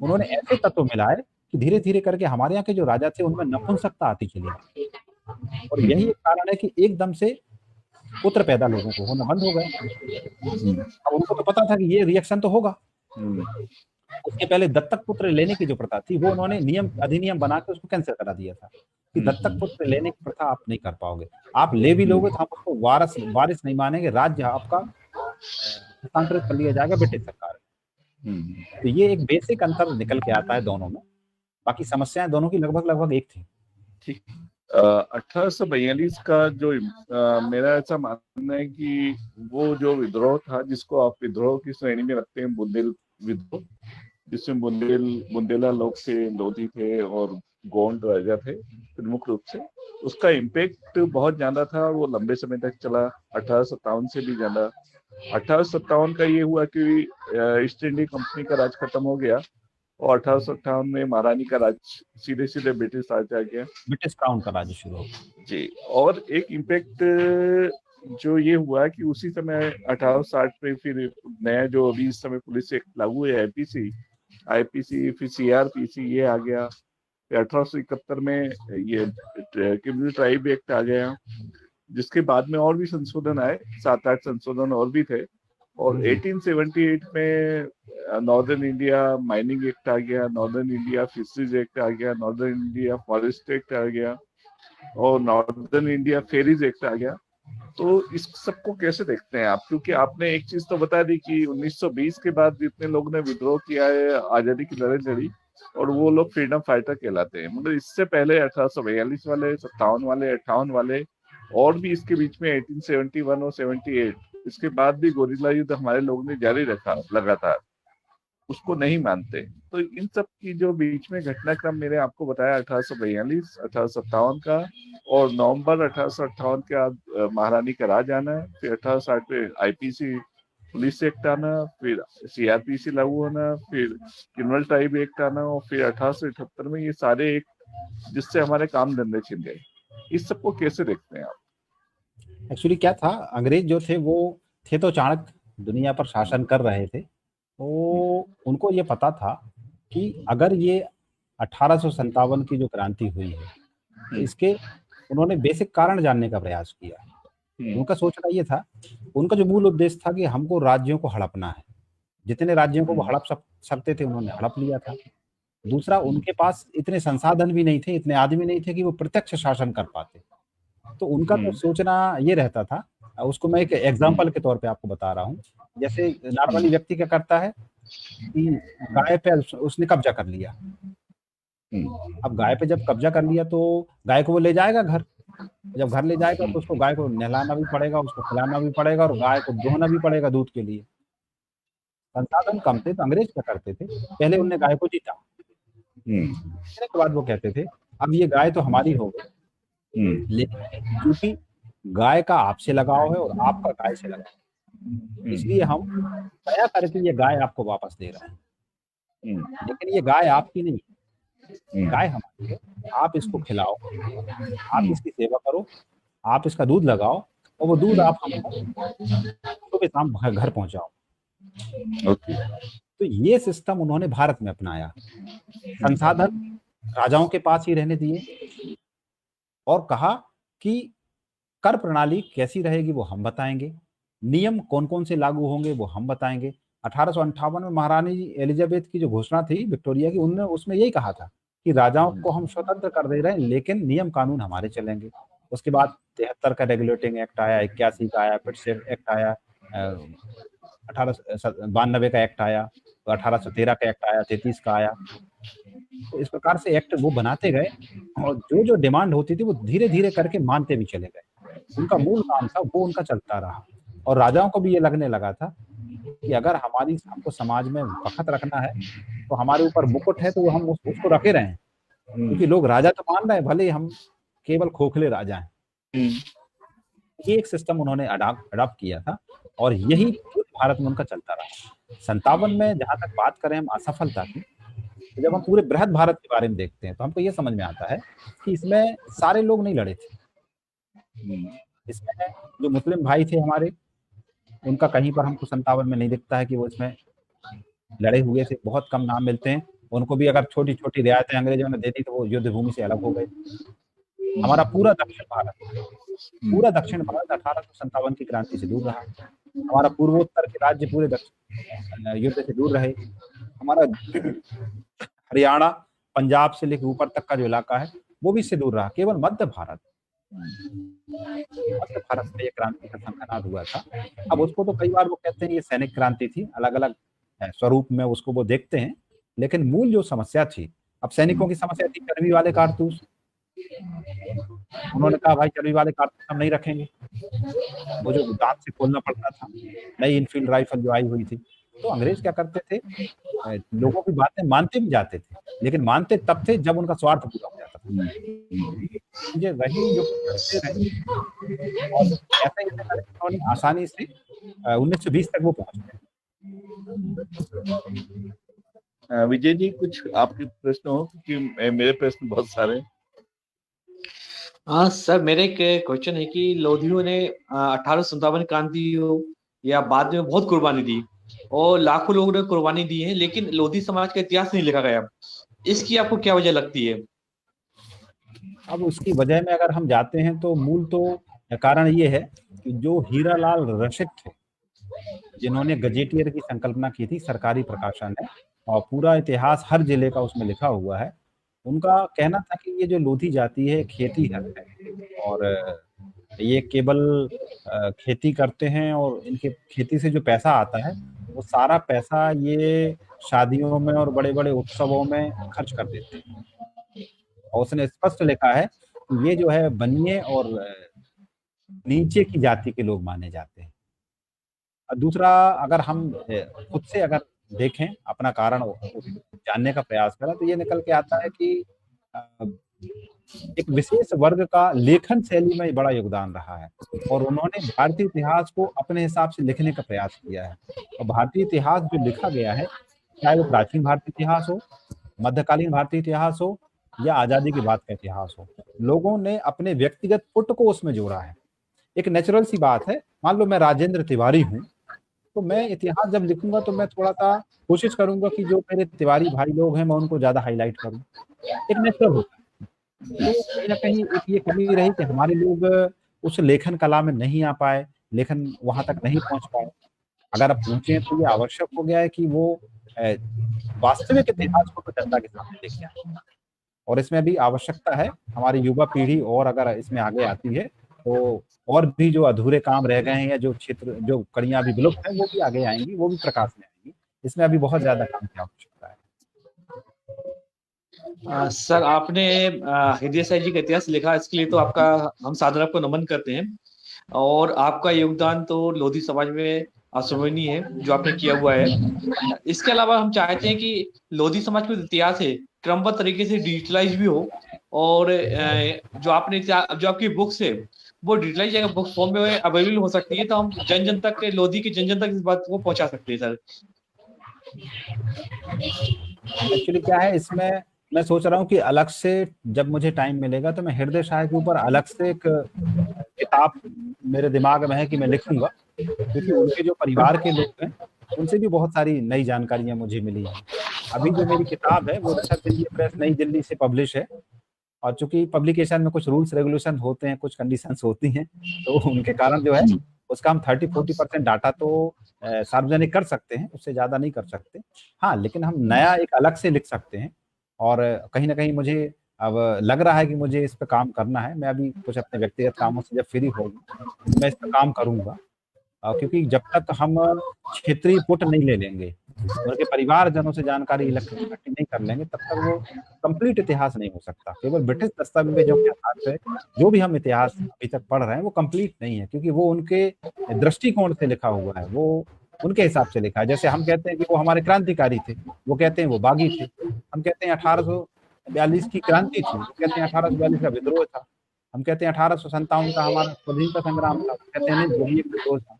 उन्होंने ऐसे तत्व मिलाए कि धीरे-धीरे करके हमारे यहाँ के जो राजा थे, उनमें नपुंसकता आती चली गई और यही एक कारण है कि एकदम से पुत्र पैदा लोगों को होना बंद हो गए। अब उनको तो पता था कि ये रिएक्शन तो होगा। उसके पहले दत्तक पुत्र लेने की जो प्रथा थी, वो उन्होंने अधिनियम बना के उसको कैंसल करा दिया था कि दत्तक पुत्र लेने की प्रथा आप नहीं कर पाओगे। आप ले भी लोगे तो हम उसको वारिस नहीं मानेंगे, राज्य आपका हस्तांतरित कर लिया जाएगा ब्रिटिश सरकार में। तो ये एक बेसिक अंतर निकल के आता है दोनों में। बाकी समस्याएं दोनों की लगभग एक थी। ठीक। 1842 का जो मेरा ऐसा मानना है कि वो जो विद्रोह था, जिसको आप विद्रोह की श्रेणी में रखते हैं, बुंदेल विद्रोह, जिसमें बुंदेला लोग थे, लोधी थे और गोंड राजा थे प्रमुख रूप से, उसका इम्पैक्ट बहुत ज्यादा था। वो लंबे समय तक चला, 1857 से भी ज्यादा। 1857 का ये हुआ कि ईस्ट इंडिया कंपनी का राज खत्म हो गया और 1858 में महारानी का राज सीधे ब्रिटिश राज आ गया, ब्रिटिश क्राउन का राज शुरू हो जी। और एक इम्पैक्ट जो ये हुआ कि उसी समय 1860 में फिर नया जो अभी इस समय पुलिस एक्ट लागू है, आईपीसी, फिर सीआरपीसी ये आ गया। 1871 में ये क्रिमिनल ट्राइब एक्ट आ गया, जिसके बाद में और भी संशोधन आए, 7-8 संशोधन और भी थे। और 1878 में नॉर्दर्न इंडिया माइनिंग एक्ट आ गया, नॉर्दर्न इंडिया फिशरीज एक्ट आ गया, नॉर्दर्न इंडिया फॉरेस्ट एक्ट आ गया और नॉर्दर्न इंडिया फेरीज एक्ट आ गया। तो इस सबको कैसे देखते हैं आप? क्योंकि आपने एक चीज तो बता दी कि 1920 के बाद जितने लोगों ने विद्रोह किया है, आजादी की लड़ाई लड़ी, और वो लोग फ्रीडम फाइटर कहलाते हैं। मतलब इससे पहले 1842 वाले, 57 वाले, 58 वाले और भी इसके बीच में 1871 और 78, इसके बाद भी गोरिल्ला युद्ध हमारे लोगों ने जारी रखा लगातार, उसको नहीं मानते। तो इन सब की जो बीच में घटनाक्रम मैंने आपको बताया 1842, 1857 का, और नवंबर 1858 के बाद महारानी का राज आना, फिर 1860 में आईपीसी पुलिस एक्ट आना, फिर सीआरपीसी लागू होना, फिर क्रिमिनल ट्राइब एक्ट आना, और फिर 1878 में ये सारे एक्ट, जिससे हमारे काम धंधे छिन गए। इस सबको कैसे देखते हैं आप? एक्चुअली क्या था, अंग्रेज जो थे वो थे तो चाणक्य, दुनिया पर शासन कर रहे थे। तो उनको ये पता था कि अगर ये 1857 की जो क्रांति हुई है, तो इसके उन्होंने बेसिक कारण जानने का प्रयास किया। उनका सोचना ये था, उनका जो मूल उद्देश्य था कि हमको राज्यों को हड़पना है। जितने राज्यों को वो हड़प सकते थे उन्होंने हड़प लिया था। दूसरा, उनके पास इतने संसाधन भी नहीं थे, इतने आदमी नहीं थे कि वो प्रत्यक्ष शासन कर पाते। तो उनका तो सोचना ये रहता था, उसको मैं एक एग्जांपल के तौर पे आपको बता रहा हूँ। जैसे नॉर्मली व्यक्ति क्या करता है कि गाय पे उसने कब्जा कर लिया। अब गाय पे जब कब्जा कर लिया तो गाय को वो ले जाएगा घर। जब घर ले जाएगा तो उसको गाय को नहलाना भी पड़ेगा, उसको खिलाना भी पड़ेगा और गाय को दोहना भी पड़ेगा दूध के लिए। संसाधन कम थे तो अंग्रेज क्या करते थे, पहले उनने गाय को जीता, जीतने के बाद वो कहते थे अब ये गाय तो हमारी हो गई, लेकिन क्योंकि गाय का आपसे लगाव है और आपका गाय से लगाव, इसलिए हम दया करके ये गाय आपको वापस दे रहे हैं। लेकिन ये गाय आपकी नहीं, गाय हमारी है, आप इसको खिलाओ, आप इसकी सेवा करो, आप इसका दूध लगाओ और वो दूध आप हमको सुबह शाम घर पहुंचाओ। तो ये सिस्टम उन्होंने भारत में अपनाया। संसाधन राजाओं के पास ही रहने दिए और कहा कि कर प्रणाली कैसी रहेगी वो हम बताएंगे, नियम कौन कौन से लागू होंगे वो हम बताएंगे। 1858 में महारानी एलिजाबेथ की जो घोषणा थी विक्टोरिया की, उन्होंने उसमें यही कहा था कि राजाओं को हम स्वतंत्र कर दे रहे हैं लेकिन नियम कानून हमारे चलेंगे। उसके बाद 73 का रेगुलेटिंग एक्ट आया, 81 का आया, फिर से एक्ट आया, 1892 का एक्ट आया, 1813 का एक्ट आया, 33 का आया। तो इस प्रकार से एक्ट वो बनाते गए और जो जो डिमांड होती थी वो धीरे धीरे करके मानते भी चले गए। उनका मूल काम था वो उनका चलता रहा और राजाओं को भी ये लगने लगा था कि अगर हमको समाज में वक़्त रखना है तो हमारे ऊपर मुकुट है तो हम उसको रखे रहें, क्योंकि लोग राजा तो मान रहे हैं भले हम केवल खोखले राजा हैं। ये एक सिस्टम उन्होंने अडॉप्ट किया था और यही पूरे भारत में उनका चलता रहा। 57 में जहां तक बात करें हम असफलता की, तो जब हम पूरे बृहद भारत के बारे में देखते हैं तो हमको ये समझ में आता है कि इसमें सारे लोग नहीं लड़े थे। इसमें जो मुस्लिम भाई थे हमारे, उनका कहीं पर हमको 57 में नहीं दिखता है कि वो इसमें लड़े हुए थे, बहुत कम नाम मिलते हैं। उनको भी अगर छोटी छोटी रियायतें अंग्रेजों ने दे दी तो वो युद्ध भूमि से अलग हो गए। हमारा पूरा दक्षिण भारत 1857 की क्रांति से दूर रहा। हमारा पूर्वोत्तर के राज्य पूरे दक्षिण युद्ध से दूर रहे। हमारा हरियाणा, पंजाब से लेकर ऊपर तक का जो इलाका है वो भी इससे दूर रहा। केवल मध्य भारत में ये क्रांति का संघनाद हुआ था। अब उसको तो कई बार वो कहते हैं ये सैनिक क्रांति थी, अलग अलग स्वरूप में उसको वो देखते हैं, लेकिन मूल जो समस्या थी, अब सैनिकों की समस्या थी चर्बी वाले कारतूस। उन्होंने कहा भाई चर्बी वाले कारतूस हम नहीं रखेंगे, वो जो दांत से खोलना पड़ता था, नई इनफील्ड राइफल जो आई हुई थी। तो अंग्रेज क्या करते थे, लोगों की बातें मानते भी जाते थे, लेकिन मानते तब थे जब उनका स्वार्थ पूरा हो जाता था। मुझे वही जो करते रहे और ऐसे आसानी से 1920 तक वो पहुंच गए। विजय जी कुछ आपके प्रश्न हो, क्योंकि मेरे प्रश्न बहुत सारे। हाँ सर, मेरे एक क्वेश्चन है कि लोधियों ने 1857 क्रांति हो या बाद में बहुत कुर्बानी दी और लाखों लोगों ने कुर्बानी दी है, लेकिन लोधी समाज का इतिहास नहीं लिखा गया। इसकी आपको क्या वजह लगती है? अब उसकी वजह में अगर हम जाते हैं तो मूल तो कारण ये है कि जो हीरालाल रसिक थे, जिन्होंने गजेटियर की संकल्पना की थी, सरकारी प्रकाशन है और पूरा इतिहास हर जिले का उसमें लिखा हुआ है। उनका कहना था कि ये जो लोधी जाति है खेती है और ये केवल खेती करते हैं और इनके खेती से जो पैसा आता है वो सारा पैसा ये शादियों में और बड़े बड़े उत्सवों में खर्च कर देते हैं। और उसने स्पष्ट लिखा है कि ये जो है बनिए और नीचे की जाति के लोग माने जाते हैं। और दूसरा, अगर हम खुद से अगर देखें, अपना कारण जानने का प्रयास करें तो ये निकल के आता है कि एक विशेष वर्ग का लेखन शैली में बड़ा योगदान रहा है और उन्होंने भारतीय इतिहास को अपने हिसाब से लिखने का प्रयास किया है। और भारतीय इतिहास जो लिखा गया है, चाहे वो प्राचीन भारतीय इतिहास हो, मध्यकालीन भारतीय इतिहास हो या आजादी के बाद का इतिहास हो, लोगों ने अपने व्यक्तिगत पुट को उसमें जोड़ा है। एक नेचुरल सी बात है, मान लो मैं राजेंद्र तिवारी हूँ तो मैं इतिहास जब लिखूंगा तो मैं थोड़ा सा कोशिश करूंगा कि जो मेरे तिवारी भाई लोग हैं मैं उनको ज्यादा हाईलाइट करूं। एक नेचुरल होता है। तो कहीं ना कहीं एक ये कमी रही कि हमारे लोग उस लेखन कला में नहीं आ पाए, लेखन वहां तक नहीं पहुंच पाए। अगर अब पहुंचे तो ये आवश्यक हो गया है कि वो वास्तविक इतिहास को तो जनता के सामने लेके आए और इसमें भी आवश्यकता है हमारी युवा पीढ़ी और अगर इसमें आगे आती है तो और भी जो अधूरे काम रह गए हैं या जो क्षेत्र जो कड़ियां भी विलुप्त हैं वो भी आगे आएंगी, वो भी प्रकाश में आएंगी। इसमें अभी बहुत ज़्यादा काम की आवश्यकता है। सर, आपने हृदय साई जी का इतिहास लिखा, इसके लिए तो आपका हम सादर आपको नमन करते हैं। और आपका योगदान तो लोधी समाज में अविस्मरणीय है जो आपने किया हुआ है। इसके अलावा हम चाहते हैं कि लोधी समाज का जो इतिहास है क्रमबद्ध तरीके से डिजिटलाइज भी हो, और जो आपकी बुक्स है वो डिजिटलाइज अगर बुक फॉर्म में अवेलेबल हो सकती है तो हम जन जन तक, लोधी की जन जन तक इस बात को पहुंचा सकते हैं सर। एक्चुअली क्या है, इसमें मैं सोच रहा हूँ कि अलग से जब मुझे टाइम मिलेगा तो मैं हृदय साई के ऊपर अलग से एक किताब मेरे दिमाग में है कि मैं लिखूंगा, क्योंकि उनके जो परिवार के लोग हैं उनसे भी बहुत सारी नई जानकारियां मुझे मिली हैं। अभी जो मेरी किताब है वो रिसर्च इंडिया प्रेस नई दिल्ली से पब्लिश है, और चूंकि पब्लिकेशन में कुछ रूल्स रेगुलेशन होते हैं, कुछ कंडीशंस होती हैं, तो उनके कारण जो है उसका हम 30-40% डाटा तो सार्वजनिक कर सकते हैं, उससे ज़्यादा नहीं कर सकते। हाँ, लेकिन हम नया एक अलग से लिख सकते हैं, और कहीं न कहीं मुझे अब लग रहा है कि मुझे इस पे काम करना है। मैं अभी कुछ अपने व्यक्तिगत कामों से जब फ्री होऊँगा, तो मैं इस पे काम करूँगा। क्योंकि जब तक हम क्षेत्रीय पुट नहीं ले लेंगे, उनके परिवारजनों से जानकारी इकट्ठी नहीं कर लेंगे, तब तक वो कंप्लीट इतिहास नहीं हो सकता। केवल ब्रिटिश दस्तावेज़ों के आधार पे जो भी हम इतिहास अभी तक पढ़ रहे हैं, वो कंप्लीट नहीं है, क्योंकि वो उनके दृष्टिकोण से लिखा हुआ है, वो उनके हिसाब से लिखा है। जैसे हम कहते हैं कि वो हमारे क्रांतिकारी थे, वो कहते हैं वो बागी थे। हम कहते हैं 1842 की क्रांति थी, वो कहते हैं 1842 का विद्रोह था। हम कहते हैं 1857 का हमारा स्वतंत्रता संग्राम था, वो कहते हैं नहीं, वो भी एक विद्रोह था।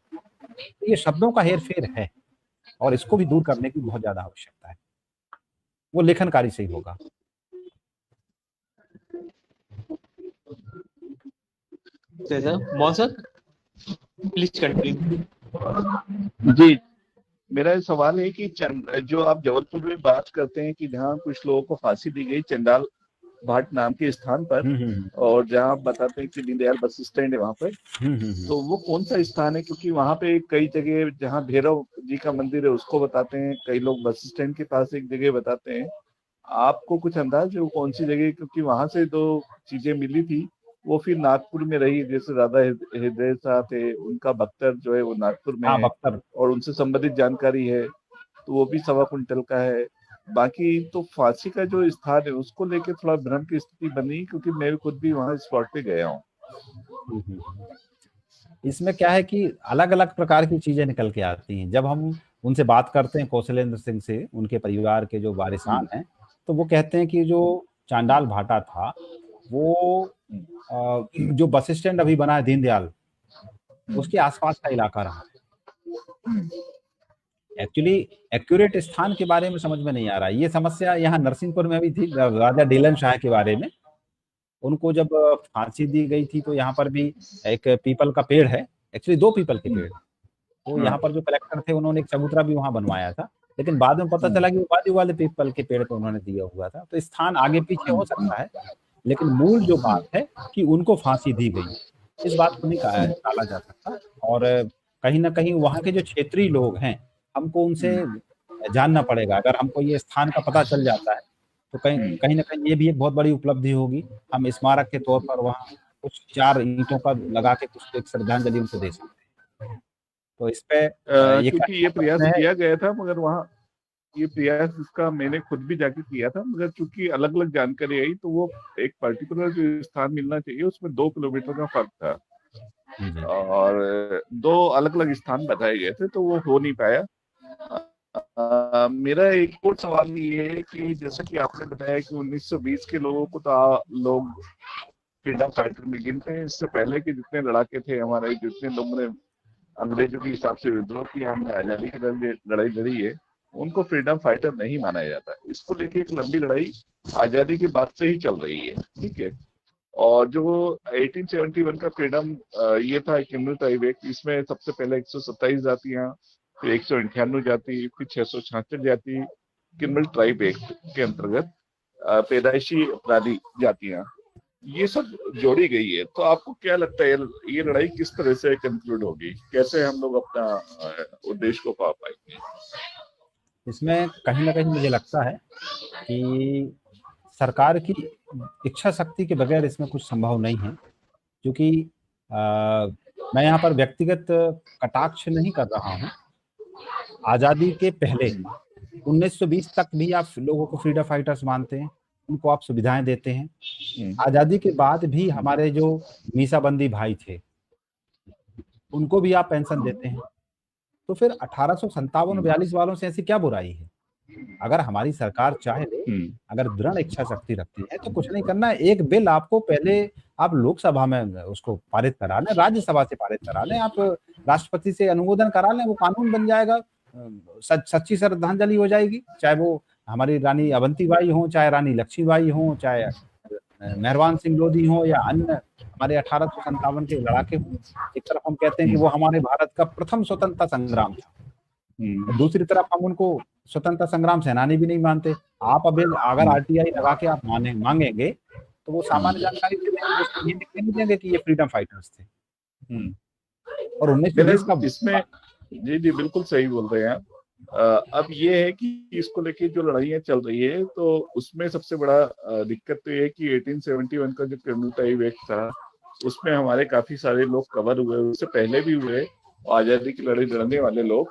तो ये शब्दों का हेर-फेर है, और इसको भी दूर करने की बहुत ज़्यादा आवश्यकता है। वो लेखन कार्य से ही होगा। Mohan sir, please continue. जी, मेरा ये सवाल है कि जो आप जबलपुर में बात करते हैं कि जहाँ कुछ लोगों को फांसी दी गई चंडाल भाट नाम के स्थान पर, और जहाँ आप बताते हैं कि दीनदयाल बस स्टैंड है वहां पर, तो वो कौन सा स्थान है? क्योंकि वहां पे कई जगह जहाँ भैरव जी का मंदिर है उसको बताते हैं, कई लोग बस स्टैंड के पास एक जगह बताते हैं। आपको कुछ अंदाज है वो कौन सी जगह? क्योंकि वहां से दो चीजें मिली थी, वो फिर नागपुर में रही। जैसे राधा हृदय शाह थे, उनका बख्तर जो है वो नागपुर में हाँ, है, बख्तर। और उनसे संबंधित जानकारी है, तो वो भी 1.25 कुंटल का है। बाकी तो फांसी का जो स्थान है उसको लेके थोड़ा भ्रम की स्थिति बनी, क्योंकि मैं खुद भी वहां स्पॉट पे गया हूँ। इसमें क्या है कि अलग-अलग प्रकार की चीजें निकल के आती हैं। जब हम उनसे बात करते हैं कौशलेंद्र सिंह से, उनके परिवार के जो वारिसान हैं, तो वो कहते हैं कि जो चांडाल भाटा था, वो जो बस स्टैंड अभी बना है दीनदयाल, उसके आसपास का इलाका रहा है। एक्चुअली एक्यूरेट स्थान के बारे में समझ में नहीं आ रहा है। ये समस्या यहाँ नरसिंहपुर में भी थी, राजा डीलन शाह के बारे में। उनको जब फांसी दी गई थी, तो यहाँ पर भी एक पीपल का पेड़ है, एक्चुअली 2 पीपल के पेड़। तो यहाँ पर जो कलेक्टर थे उन्होंने एक चबूतरा भी वहाँ बनवाया था, लेकिन बाद में पता चला कि वो बाजू वाले पीपल के पेड़ पे उन्होंने दिया हुआ था। तो स्थान आगे पीछे हो सकता है, लेकिन मूल जो बात है कि उनको फांसी दी गई, इस बात को नहीं टाला जा सकता। और कहीं न कहीं वहाँ के जो क्षेत्रीय लोग हैं, हमको उनसे जानना पड़ेगा। अगर हमको ये स्थान का पता चल जाता है, तो कहीं न कहीं ये भी एक बहुत बड़ी उपलब्धि होगी। हम स्मारक के तौर पर वहाँ कुछ 4 ईंटों का लगा के कुछ एक श्रद्धांजलि उनको दे सकते हैं। तो इस पे ये क्योंकि ये प्रयास किया गया था, मगर वहाँ ये प्रयास इसका मैंने खुद भी जाके किया था, मगर चूंकि अलग अलग जानकारी आई, तो वो एक पर्टिकुलर जो स्थान मिलना चाहिए उसमें 2 किलोमीटर का फर्क था, और 2 अलग अलग स्थान बताए गए थे, तो वो हो नहीं पाया। मेरा एक और सवाल ये है कि जैसा कि आपने बताया कि 1920 के लोगों को तो लोग फ्रीडम फाइटर में गिनते हैं। इससे पहले के जितने लड़ाके थे हमारे, जितने लोगों ने अंग्रेजों के हिसाब से विद्रोह किया, हमने आजादी की लड़ाई लड़ी है, उनको फ्रीडम फाइटर नहीं माना जाता। इसको लेके एक लंबी लड़ाई आजादी के बाद से ही चल रही है, ठीक है। और जो 1871 का फ्रीडम ये था किमल ट्राइब एक्ट, इसमें सबसे पहले 127 जातियां, फिर 198 जाति, फिर 666 जाति किमल ट्राइब एक्ट के अंतर्गत पैदाइशी अपराधी जातियां, ये सब जोड़ी गई है। तो आपको क्या लगता है ये लड़ाई किस तरह से कंक्लूड होगी? कैसे हम लोग अपना उद्देश्य को पा पाएंगे? इसमें कहीं न कहीं मुझे लगता है कि सरकार की इच्छा शक्ति के बगैर इसमें कुछ संभव नहीं है, क्योंकि मैं यहाँ पर व्यक्तिगत कटाक्ष नहीं कर रहा हूँ। आजादी के पहले 1920 तक भी आप लोगों को फ्रीडम फाइटर्स मानते हैं, उनको आप सुविधाएं देते हैं। आजादी के बाद भी हमारे जो मीसाबंदी भाई थे उनको भी आप पेंशन देते हैं। तो फिर 1857-42 वालों से ऐसी क्या बुराई है? अगर हमारी सरकार चाहे तो, अगर दृढ़ इच्छा शक्ति रखती है तो कुछ नहीं करना है। एक बिल आपको पहले आप लोकसभा में उसको पारित करा लें, राज्यसभा से पारित करा लें, आप राष्ट्रपति से अनुमोदन करा लें, वो कानून बन जाएगा, सच्ची श्रद्धांजलि हो जाएगी। चाहे वो हमारी रानी अवंतीबाई हो, चाहे रानी लक्ष्मीबाई हो, चाहे मेहरबान सिंह लोधी हो, या अन्य हमारे 1857 के लड़ाके हों। एक तरफ हम कहते हैं कि वो हमारे भारत का प्रथम स्वतंत्रता संग्राम था, दूसरी तरफ हम उनको स्वतंत्रता संग्राम सेनानी भी नहीं मानते। आप अब अगर आरटीआई लगा के आप मांगेंगे तो वो सामान्य जानकारी ये नहीं देंगे कि ये फ्रीडम फाइटर्स थे। और 1920 का इसमें जी बिल्कुल सही बोल रहे हैं आप। अब ये है कि इसको लेके जो लड़ाइयाँ चल रही है तो उसमें सबसे बड़ा दिक्कत तो ये है कि 1871 का जो क्रिमिनल टाइप एक्ट था उसमें हमारे काफी सारे लोग कवर हुए, उससे पहले भी हुए आजादी की लड़ाई लड़ने वाले लोग।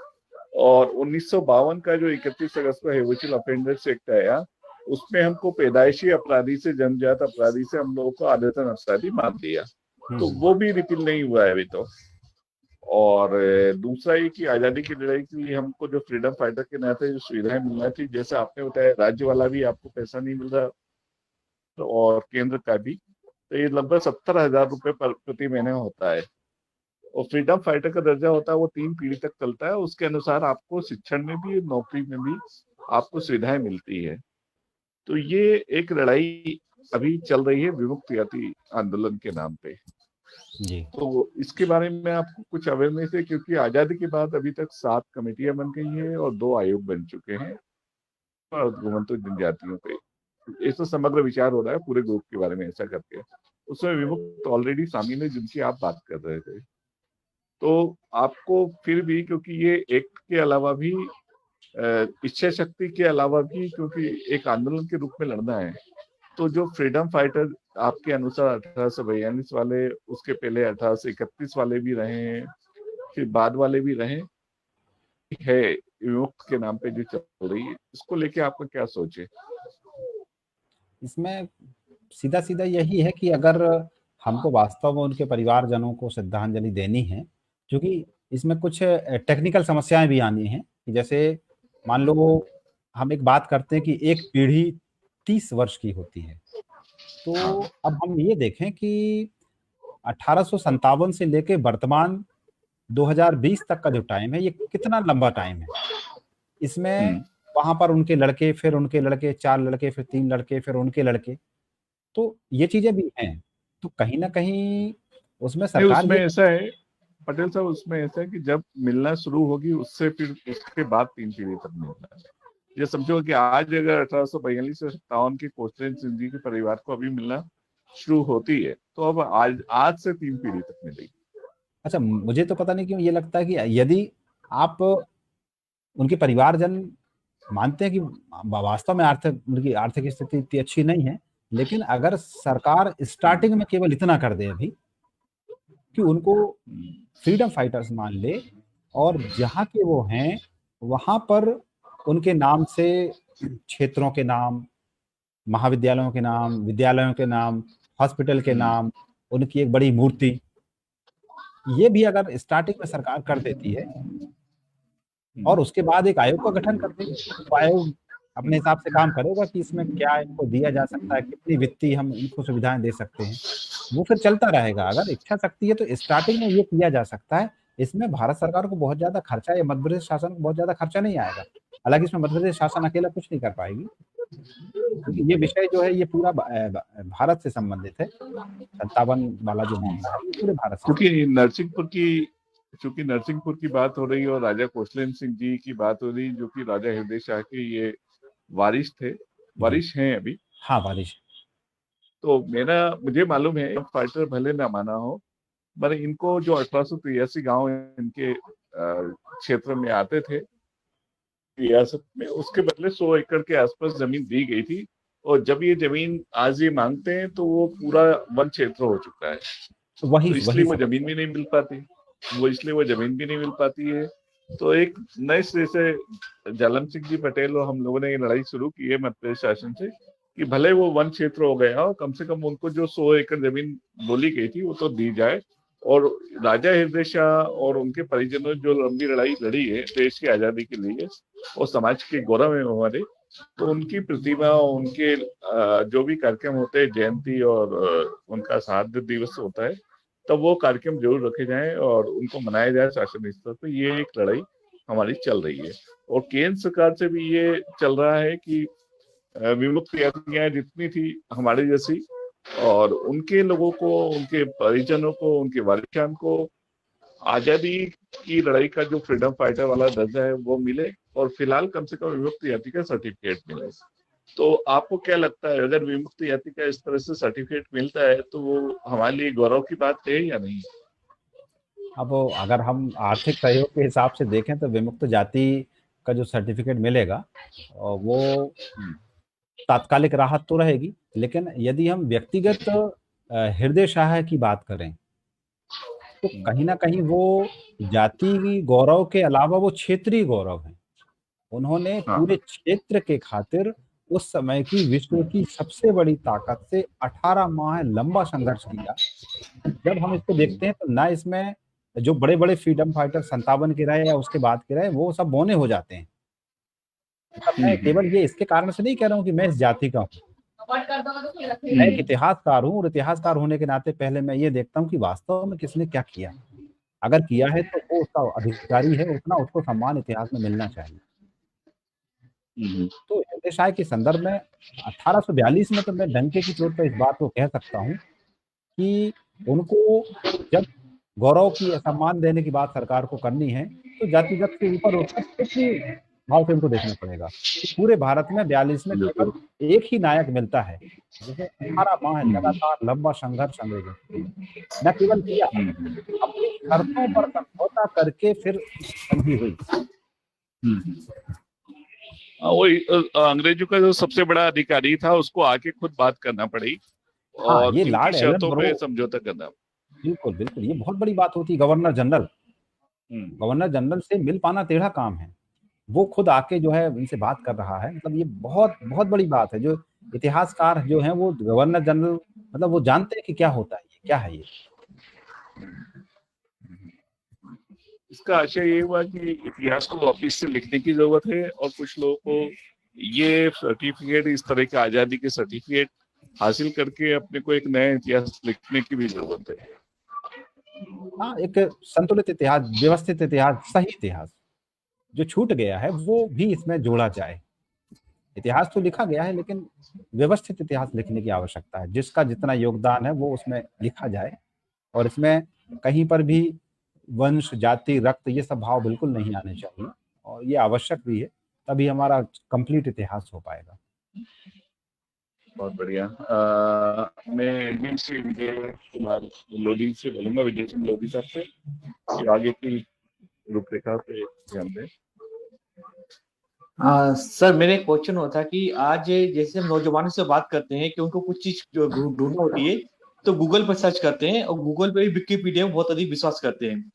और 1952 का जो 31 अगस्त को हैबिचुअल ऑफेंडर्स एक्ट आया उसमें हमको पैदाइशी अपराधी से जन्मजात अपराधी से हम लोगों को आदतन अपराधी मान दिया, तो वो भी रिपील नहीं हुआ है अभी तो। और दूसरा ये कि आजादी की लड़ाई के लिए हमको जो फ्रीडम फाइटर के नाते जो सुविधाएं मिलना थी, जैसे आपने बताया राज्य वाला भी आपको पैसा नहीं मिल रहा और केंद्र का भी, तो ये लगभग 70,000 रुपए प्रति महीने होता है। और फ्रीडम फाइटर का दर्जा होता है वो 3 पीढ़ी तक चलता है, उसके अनुसार आपको शिक्षण में भी नौकरी में भी आपको सुविधाएं मिलती है। तो ये एक लड़ाई अभी चल रही है विमुक्त जाति आंदोलन के नाम पे जी। तो इसके बारे में आपको कुछ अवेयरनेस है, क्योंकि आजादी के बाद अभी तक 7 कमेटियां बन गई हैं और 2 आयोग बन चुके हैं और घुमंतु जनजातियों पे ये तो समग्र विचार हो रहा है पूरे ग्रुप के बारे में ऐसा करके। उसमें विमुक्त ऑलरेडी शामिल है जिनकी आप बात कर रहे थे। तो आपको फिर भी, क्योंकि ये एक्ट के अलावा भी इच्छा शक्ति के अलावा भी, क्योंकि एक आंदोलन के रूप में लड़ना है, तो जो फ्रीडम फाइटर आपके अनुसार 1842 वाले, उसके पहले 1831 वाले भी रहे हैं, फिर बाद वाले भी रहे है विमुक्त के नाम पे जो चल रही है, इसको लेके आपका क्या सोच है? इसमें सीधा सीधा यही है कि अगर हमको वास्तव में उनके परिवारजनों को श्रद्धांजलि देनी है, क्योंकि इसमें कुछ टेक्निकल समस्याएं भी आनी हैं कि जैसे मान लो हम एक बात करते हैं कि एक पीढ़ी 30 वर्ष की होती है, तो अब हम ये देखें कि 1857 से लेके वर्तमान 2020 तक का जो टाइम है ये कितना लंबा टाइम है। इसमें वहां पर उनके लड़के, फिर उनके लड़के, 4 लड़के, फिर 3 लड़के, फिर उनके लड़के, तो ये चीजें भी हैं। तो कहीं ना कहीं उसमें सरकार उसमें ऐसा है पटेल साहब, उसमें ऐसा है कि जब मिलना शुरू होगी उससे फिर उसके बाद 3 पीढ़ी तक मिलना है। ये समझो कि आज अगर 1842 से 57 की कोस्टन सिंह जी के परिवार को अभी मिलना शुरू होती है, तो अब आज से 3 पीढ़ी तक मिलेगी। अच्छा, मुझे तो पता नहीं क्यों ये लगता है कि यदि आप उनके परिवारजन मानते हैं कि वास्तव में उनकी आर्थिक स्थिति इतनी अच्छी नहीं है, लेकिन अगर सरकार स्टार्टिंग में केवल इतना कर दे अभी कि उनको फ्रीडम फाइटर्स मान ले और जहाँ के वो हैं वहां पर उनके नाम से क्षेत्रों के नाम, महाविद्यालयों के नाम, विद्यालयों के नाम, हॉस्पिटल के नाम, उनकी एक बड़ी मूर्ति, ये भी अगर स्टार्टिंग में सरकार कर देती है और उसके बाद एक आयोग का गठन कर देगी, तो आयोग अपने हिसाब से काम करेगा कि इसमें क्या इनको दिया जा सकता है, कितनी वित्तीय हम इनको सुविधाएं दे सकते हैं, वो फिर चलता रहेगा। अगर इच्छा शक्ति है तो स्टार्टिंग में ये किया जा सकता है। इसमें भारत सरकार को बहुत ज्यादा खर्चा या मध्य प्रदेश शासन को बहुत ज्यादा खर्चा नहीं आएगा। हालांकि इसमें मध्य प्रदेश शासन अकेला कुछ नहीं कर पाएगी, क्योंकि ये विषय जो है ये पूरा भारत से संबंधित है। 57 वाला जो मामला है ये पूरे भारत से, क्योंकि नरसिंहपुर की बात हो रही है और राजा कौशलेंद्र सिंह जी की बात हो रही है, जो कि राजा हृदय शाह के ये वारिश थे, वारिश हैं अभी। हाँ, वारिश। तो मुझे मालूम है फाइटर भले ना माना हो, पर इनको जो 1883 गांव इनके क्षेत्र में आते थे रियासत में, उसके बदले 100 एकड़ के आसपास जमीन दी गई थी। और जब ये जमीन आज ये मांगते हैं तो वो पूरा वन क्षेत्र हो चुका है, तो इसलिए वो जमीन भी नहीं मिल पाती है। तो एक नए सिरे से जालम सिंह जी पटेल और हम लोगों ने ये लड़ाई शुरू की है मध्य प्रदेश शासन से कि भले वो वन क्षेत्र हो गया और कम से कम उनको जो 100 एकड़ जमीन बोली गई थी वो तो दी जाए। और राजा हृदय शाह और उनके परिजनों जो लंबी लड़ाई लड़ी है देश की आजादी के लिए और समाज के गौरव है हमारे, तो उनकी प्रतिमा, उनके जो भी कार्यक्रम होते हैं, जयंती और उनका शहादत दिवस होता है, तब वो कार्यक्रम जरूर रखे जाएं और उनको मनाया जाए शासन स्तर पर। ये एक लड़ाई हमारी चल रही है और केंद्र सरकार से भी ये चल रहा है कि विमुक्त यात्रियां जितनी थी हमारे जैसी, और उनके लोगों को, उनके परिजनों को, उनके वारिसान को आजादी की लड़ाई का जो फ्रीडम फाइटर वाला दर्जा है वो मिले और फिलहाल कम से कम विमुक्त यात्री का सर्टिफिकेट मिले। तो आपको क्या लगता है, अगर विमुक्त यात्री का इस तरह से सर्टिफिकेट मिलता है तो वो हमारे लिए गौरव की बात है या नहीं? अब अगर हम आर्थिक सहयोग के हिसाब से देखें तो विमुक्त जाति का जो सर्टिफिकेट मिलेगा वो तात्कालिक राहत तो रहेगी, लेकिन यदि हम व्यक्तिगत हृदय शाह की बात करें तो कहीं ना कहीं वो जाति गौरव के अलावा वो क्षेत्रीय गौरव है। उन्होंने पूरे क्षेत्र के खातिर उस समय की विश्व की सबसे बड़ी ताकत से 18 माह लंबा संघर्ष किया। जब हम इसको देखते हैं तो ना इसमें जो बड़े बड़े फ्रीडम फाइटर 57 के रहे या उसके बाद के रहे वो सब बौने हो जाते हैं। मैं केवल ये इसके कारण से नहीं कह रहा हूँ कि मैं इस जाति का हूँ, मैं एक इतिहासकार हूँ और इतिहासकार होने के नाते पहले मैं ये देखता हूँ कि वास्तव में किसने क्या किया। अगर किया है तो वो उसका अधिकारी है, उतना उसको सम्मान इतिहास में मिलना चाहिए। तो हृदय शाह के संदर्भ में 1842 में तो मैं डंके की चोट पर इस बात को कह सकता हूँ कि उनको जब गौरव की सम्मान देने की बात सरकार को करनी है तो जातिगत के ऊपर उतना भाव से उनको देखना पड़ेगा। पूरे भारत में 42 में केवल एक ही नायक मिलता है जिसे 18 माह लगातार लंबा संघर्ष अंग्रेजों से न केवल किया, अपनी शर्तों पर समझौता करके फिर संधि हुई। वही अंग्रेजों का जो सबसे बड़ा अधिकारी था उसको आके खुद बात करना पड़ी और ये किनकी लॉर्ड शर्तों पे एलन समझौता करना। बिल्कुल बिल्कुल, ये बहुत बड़ी बात होती है। गवर्नर जनरल से मिल पाना टेढ़ा काम है, वो खुद आके जो है इनसे बात कर रहा है, मतलब ये बहुत बहुत बड़ी बात है। जो इतिहासकार जो हैं वो गवर्नर जनरल मतलब वो जानते हैं कि क्या होता है, ये क्या है ये। इसका आशय ये हुआ कि इतिहास को वापिस से लिखने की जरूरत है और कुछ लोगों को ये सर्टिफिकेट, इस तरह के आजादी के सर्टिफिकेट हासिल करके अपने को एक नया इतिहास लिखने की भी जरूरत है। हाँ, एक संतुलित इतिहास, व्यवस्थित इतिहास, सही इतिहास जो छूट गया है वो भी इसमें जोड़ा जाए। इतिहास तो लिखा गया है लेकिन व्यवस्थित इतिहास लिखने की आवश्यकता है, जिसका जितना योगदान है वो उसमें लिखा जाए और इसमें कहीं पर भी वंश, जाति, रक्त ये सब भाव बिल्कुल नहीं आने चाहिए और ये आवश्यक भी है, तभी हमारा कंप्लीट इतिहास हो पाएगा। बहुत बढ़िया। मैं से विजय कुमार लोधी से बोलूंगा, विजय सिंह लोधी साहब से, कि आगे की रूपरेखा पे ध्यान दें। सर मेरा एक क्वेश्चन होता है कि आज जैसे हम नौजवानों से बात करते हैं कि उनको कुछ चीज ढूंढना होती है तो गूगल पर सर्च करते हैं और गूगल पे भी विकिपीडिया में बहुत अधिक विश्वास करते हैं।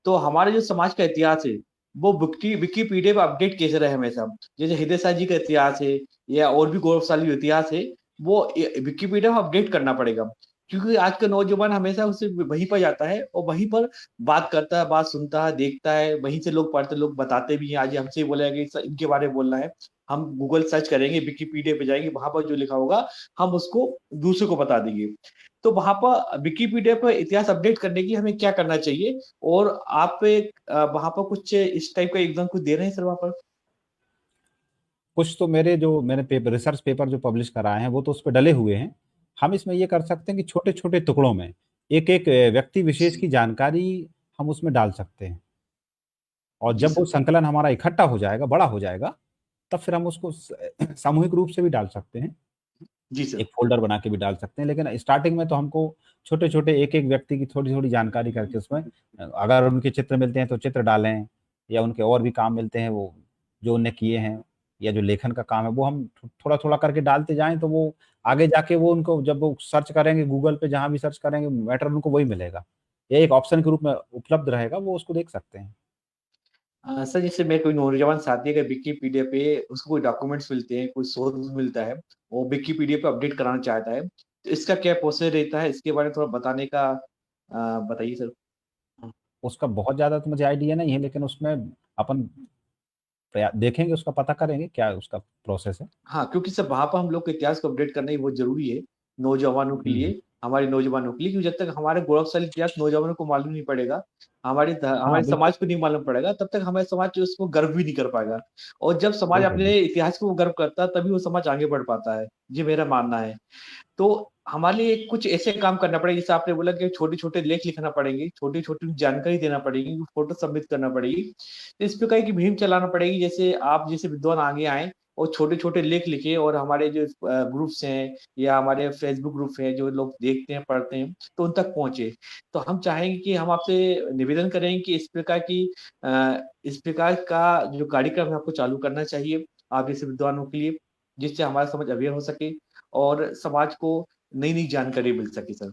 तो हमारे जो समाज का इतिहास है वो विकिपीडिया पे अपडेट कैसे रहे हमेशा, जैसे हृदय शाह जी का इतिहास है या और भी गौरवशाली इतिहास है वो विकिपीडिया में अपडेट करना पड़ेगा, क्योंकि आज का नौजवान हमेशा उसे वहीं पर जाता है और वहीं पर बात करता है, बात सुनता है, देखता है, वहीं से लोग पढ़ते, लोग बताते भी हैं। आज हमसे बोला कि इनके बारे में बोलना है, हम गूगल सर्च करेंगे, विकिपीडिया पे जाएंगे, वहां पर जो लिखा होगा हम उसको दूसरे को बता देंगे। तो वहां पर विकिपीडिया पर इतिहास अपडेट करने की हमें क्या करना चाहिए, और आप वहां पर कुछ इस टाइप का एग्जाम कुछ दे रहे हैं सर वहां पर? कुछ तो मैंने रिसर्च पेपर जो पब्लिश कराए हैं वो तो उस पर डले हुए हैं। हम इसमें ये कर सकते हैं कि छोटे छोटे टुकड़ों में एक एक व्यक्ति विशेष की जानकारी हम उसमें डाल सकते हैं और जब वो संकलन हमारा इकट्ठा हो जाएगा, बड़ा हो जाएगा, तब फिर हम उसको सामूहिक रूप से भी डाल सकते हैं, जी सर। एक फोल्डर बना के भी डाल सकते हैं। लेकिन स्टार्टिंग में तो हमको छोटे छोटे एक एक व्यक्ति की थोड़ी थोड़ी जानकारी करके उसमें अगर उनके चित्र मिलते हैं तो चित्र डालें, या उनके और भी काम मिलते हैं वो जो उनने किए हैं या जो लेखन का काम है वो हम थोड़ा थोड़ा करके डालते जाएं, तो वो आगे जाके वो उनको जब वो सर्च करेंगे गूगल पे, जहां भी सर्च करेंगे मैटर उनको वही मिलेगा, ये एक ऑप्शन के रूप में उपलब्ध रहेगा, वो उसको देख सकते हैं। सर जैसे मेरे कोई नौजवान साथी अगर विकिपीडिया पे उसको कोई डॉक्यूमेंट्स मिलते हैं, कोई सोर्स मिलता है, वो विकिपीडिया पे अपडेट कराना चाहता है, तो इसका क्या प्रोसेस रहता है? इसके बारे में थोड़ा बताने का बताइए सर। उसका बहुत ज़्यादा तो मुझे आइडिया नहीं है, लेकिन उसमें अपन देखेंगे, उसका पता करेंगे क्या उसका प्रोसेस है। हाँ, क्योंकि सर वहाँ पर हम लोग के इतिहास को अपडेट करना ही बहुत ज़रूरी है, नौजवानों के हुँ। लिए, हमारे नौजवानों के लिए, क्योंकि जब तक हमारे गौरवशाली इतिहास नौजवानों को मालूम नहीं पड़ेगा, हाँ, हमारे बिल्कुल। समाज को नहीं मालूम पड़ेगा, तब तक हमारे समाज जो उसको गर्व भी नहीं कर पाएगा। और जब समाज बिल्कुल, बिल्कुल। अपने इतिहास को गर्व करता है, तभी वो समाज आगे बढ़ पाता है। ये मेरा मानना है। तो हमारे लिए कुछ ऐसे काम करना पड़ेगा, जैसे आपने बोला कि छोटे-छोटे लेख लिखना पड़ेंगे, छोटी-छोटी जानकारी देना पड़ेगी, फ़ोटो सबमिट करना पड़ेगी। तो इस प्रकार की मुहिम चलाना पड़ेगी, जैसे आप जैसे विद्वान आगे आएँ और छोटे-छोटे लेख लिखें और हमारे जो ग्रुप्स हैं या हमारे फ़ेसबुक ग्रुप हैं, जो लोग देखते हैं, पढ़ते हैं, तो उन तक पहुँचे। तो हम चाहेंगे कि हम आपसे निवेदन करें कि इस प्रकार का जो कार्यक्रम है आपको चालू करना चाहिए, आप जैसे विद्वानों के लिए, जिससे हमारा समाज अवेयर हो सके और समाज को नई-नई जानकारी मिल सके सर।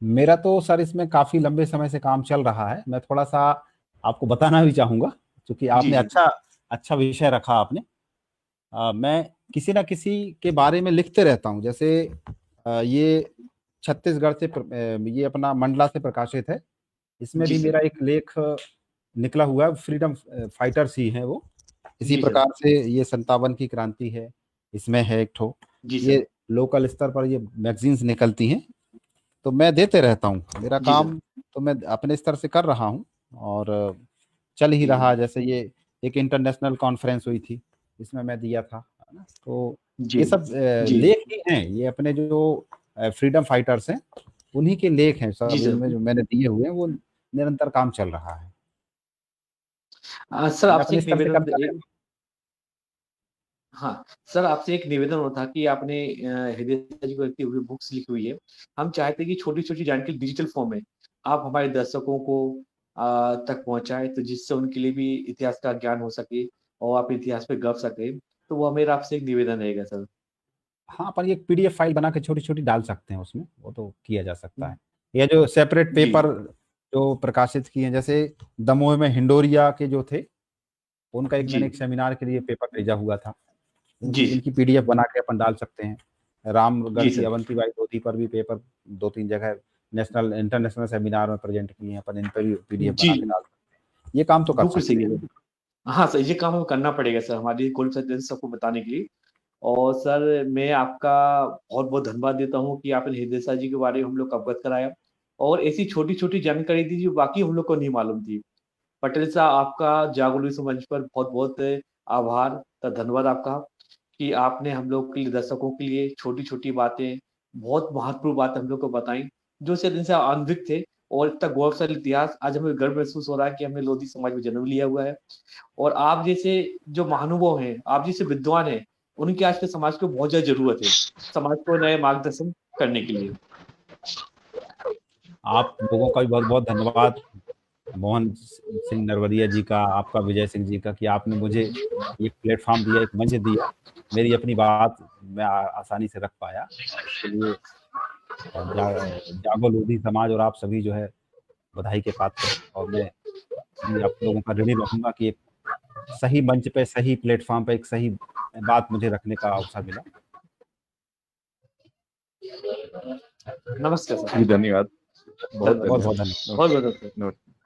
मेरा तो सर इसमें काफ़ी लंबे समय से काम चल रहा है। मैं थोड़ा-सा आपको बताना भी चाहूँगा, चूँकि जी, आपने जी। अच्छा विषय रखा आपने। मैं किसी न किसी के बारे में लिखते रहता हूँ। जैसे ये छत्तीसगढ़ से ये अपना मंडला से प्रकाशित है। इसमें जी भी सर। मेरा एक लेख निकला हुआ है, फ्रीडम फाइटर्स ही हैं वो। इसी जी सर। प्रकार से ये 57 की क्रांति है, इसमें है एक ठो। जी सर। ये लोकल स्तर पर ये मैगज़ीन्स निकलती हैं, तो मैं देते रहता हूँ। मेरा जी सर। काम तो मैं अपने स्तर से कर रहा हूँ और चल ही जी, रहा है। जैसे ये एक इंटरनेशनल कॉन्फ्रेंस हुई थी, इसमें मैं दिया था, है ना? तो जी, ये सब जी, लेख ही हैं, ये अपने जो फ्रीडम फाइटर्स हैं, उन्हीं के लेख हैं जी सब, सर। इनमें जो मैंने दिए हुए हैं, वो निरंतर काम चल रहा है। सर मैं आपसे अपने एक स्तर से निवेदन करता एक रहता हाँ, सर आपसे एक निवेदन और था कि आपने हृदय जी को लिखी हुई बुक्स लिखी हुई है। हम चाहते हैं कि छोटी-छोटी जानकारी डिजिटल फॉर्म में आप हमारे दर्शकों को तक पहुँचाएँ, तो जिससे उनके लिए भी इतिहास का ज्ञान हो सके और आप इतिहास पे गर्व सकें। तो वो मेरा आपसे एक निवेदन रहेगा सर। हाँ, अपन ये पीडीएफ फाइल बना के छोटी-छोटी डाल सकते हैं उसमें, वो तो किया जा सकता है। या जो सेपरेट जी, पेपर जो प्रकाशित किए हैं, जैसे दमोह में हिंडोरिया के जो थे, उनका एक जी, मैंने एक सेमिनार के लिए पेपर भेजा हुआ था। जी, इनकी पीडीएफ बना के अपन डाल सकते हैं। रामगढ़ जी की सर। अवंतीबाई लोधी पर भी पेपर 2-3 जगह नेशनल इंटरनेशनल सेमिनार में प्रेज़ेंट किए हैं, अपन इन पे भी पीडीएफ जी, बना के डाल सकते हैं। ये काम तो कर बिल्कुल सकते सही हैं। है। हाँ सर, ये काम हमें करना पड़ेगा सर, हमारी गोल सत्य सबको बताने के लिए। और सर मैं आपका बहुत-बहुत धन्यवाद देता हूँ कि आपने हृदय साह जी के बारे में हम लोग को अवगत कराया और ऐसी छोटी-छोटी जानकारी दी जो बाकी हम लोग को नहीं मालूम थी। पटेल साहब आपका जागरूक मंच पर बहुत-बहुत आभार तथा धन्यवाद आपका कि आपने हम लोग के लिए दर्शकों के लिए छोटी-छोटी बातें, बहुत महत्वपूर्ण बातें हम लोग को बताई, जो शायद इनसे अनभिज्ञ थे और इतना गौरवशाली इतिहास आज हमें गर्व महसूस हो रहा है कि हमने लोधी समाज में जन्म लिया हुआ है। और आप जैसे जो महानुभाव हैं, आप जैसे विद्वान हैं, उनकी आज के समाज को बहुत ज़्यादा ज़रूरत है, समाज को नए मार्गदर्शन करने के लिए। आप लोगों का भी बहुत-बहुत धन्यवाद। मोहन सिंह नरवरिया जी का, आपका विजय सिंह जी का, कि आपने मुझे एक प्लेटफ़ॉर्म दिया, एक मंच दिया। मेरी अपनी बात मैं आसानी से रख पाया। इसके लिए जागो लोधी समाज और आप सभी जो है बधाई के पात्र हैं, और मैं भी आप लोगों का ऋणी रहूँगा कि एक सही मंच पे, सही प्लेटफ़ॉर्म पे एक सही बात मुझे रखने का अवसर मिला। नमस्कार जी सर। धन्यवाद, बहुत धन्यवाद। बहुत-बहुत धन्यवाद। धन्यवाद। बहुत-बहुत धन्यवाद। नमस्ते।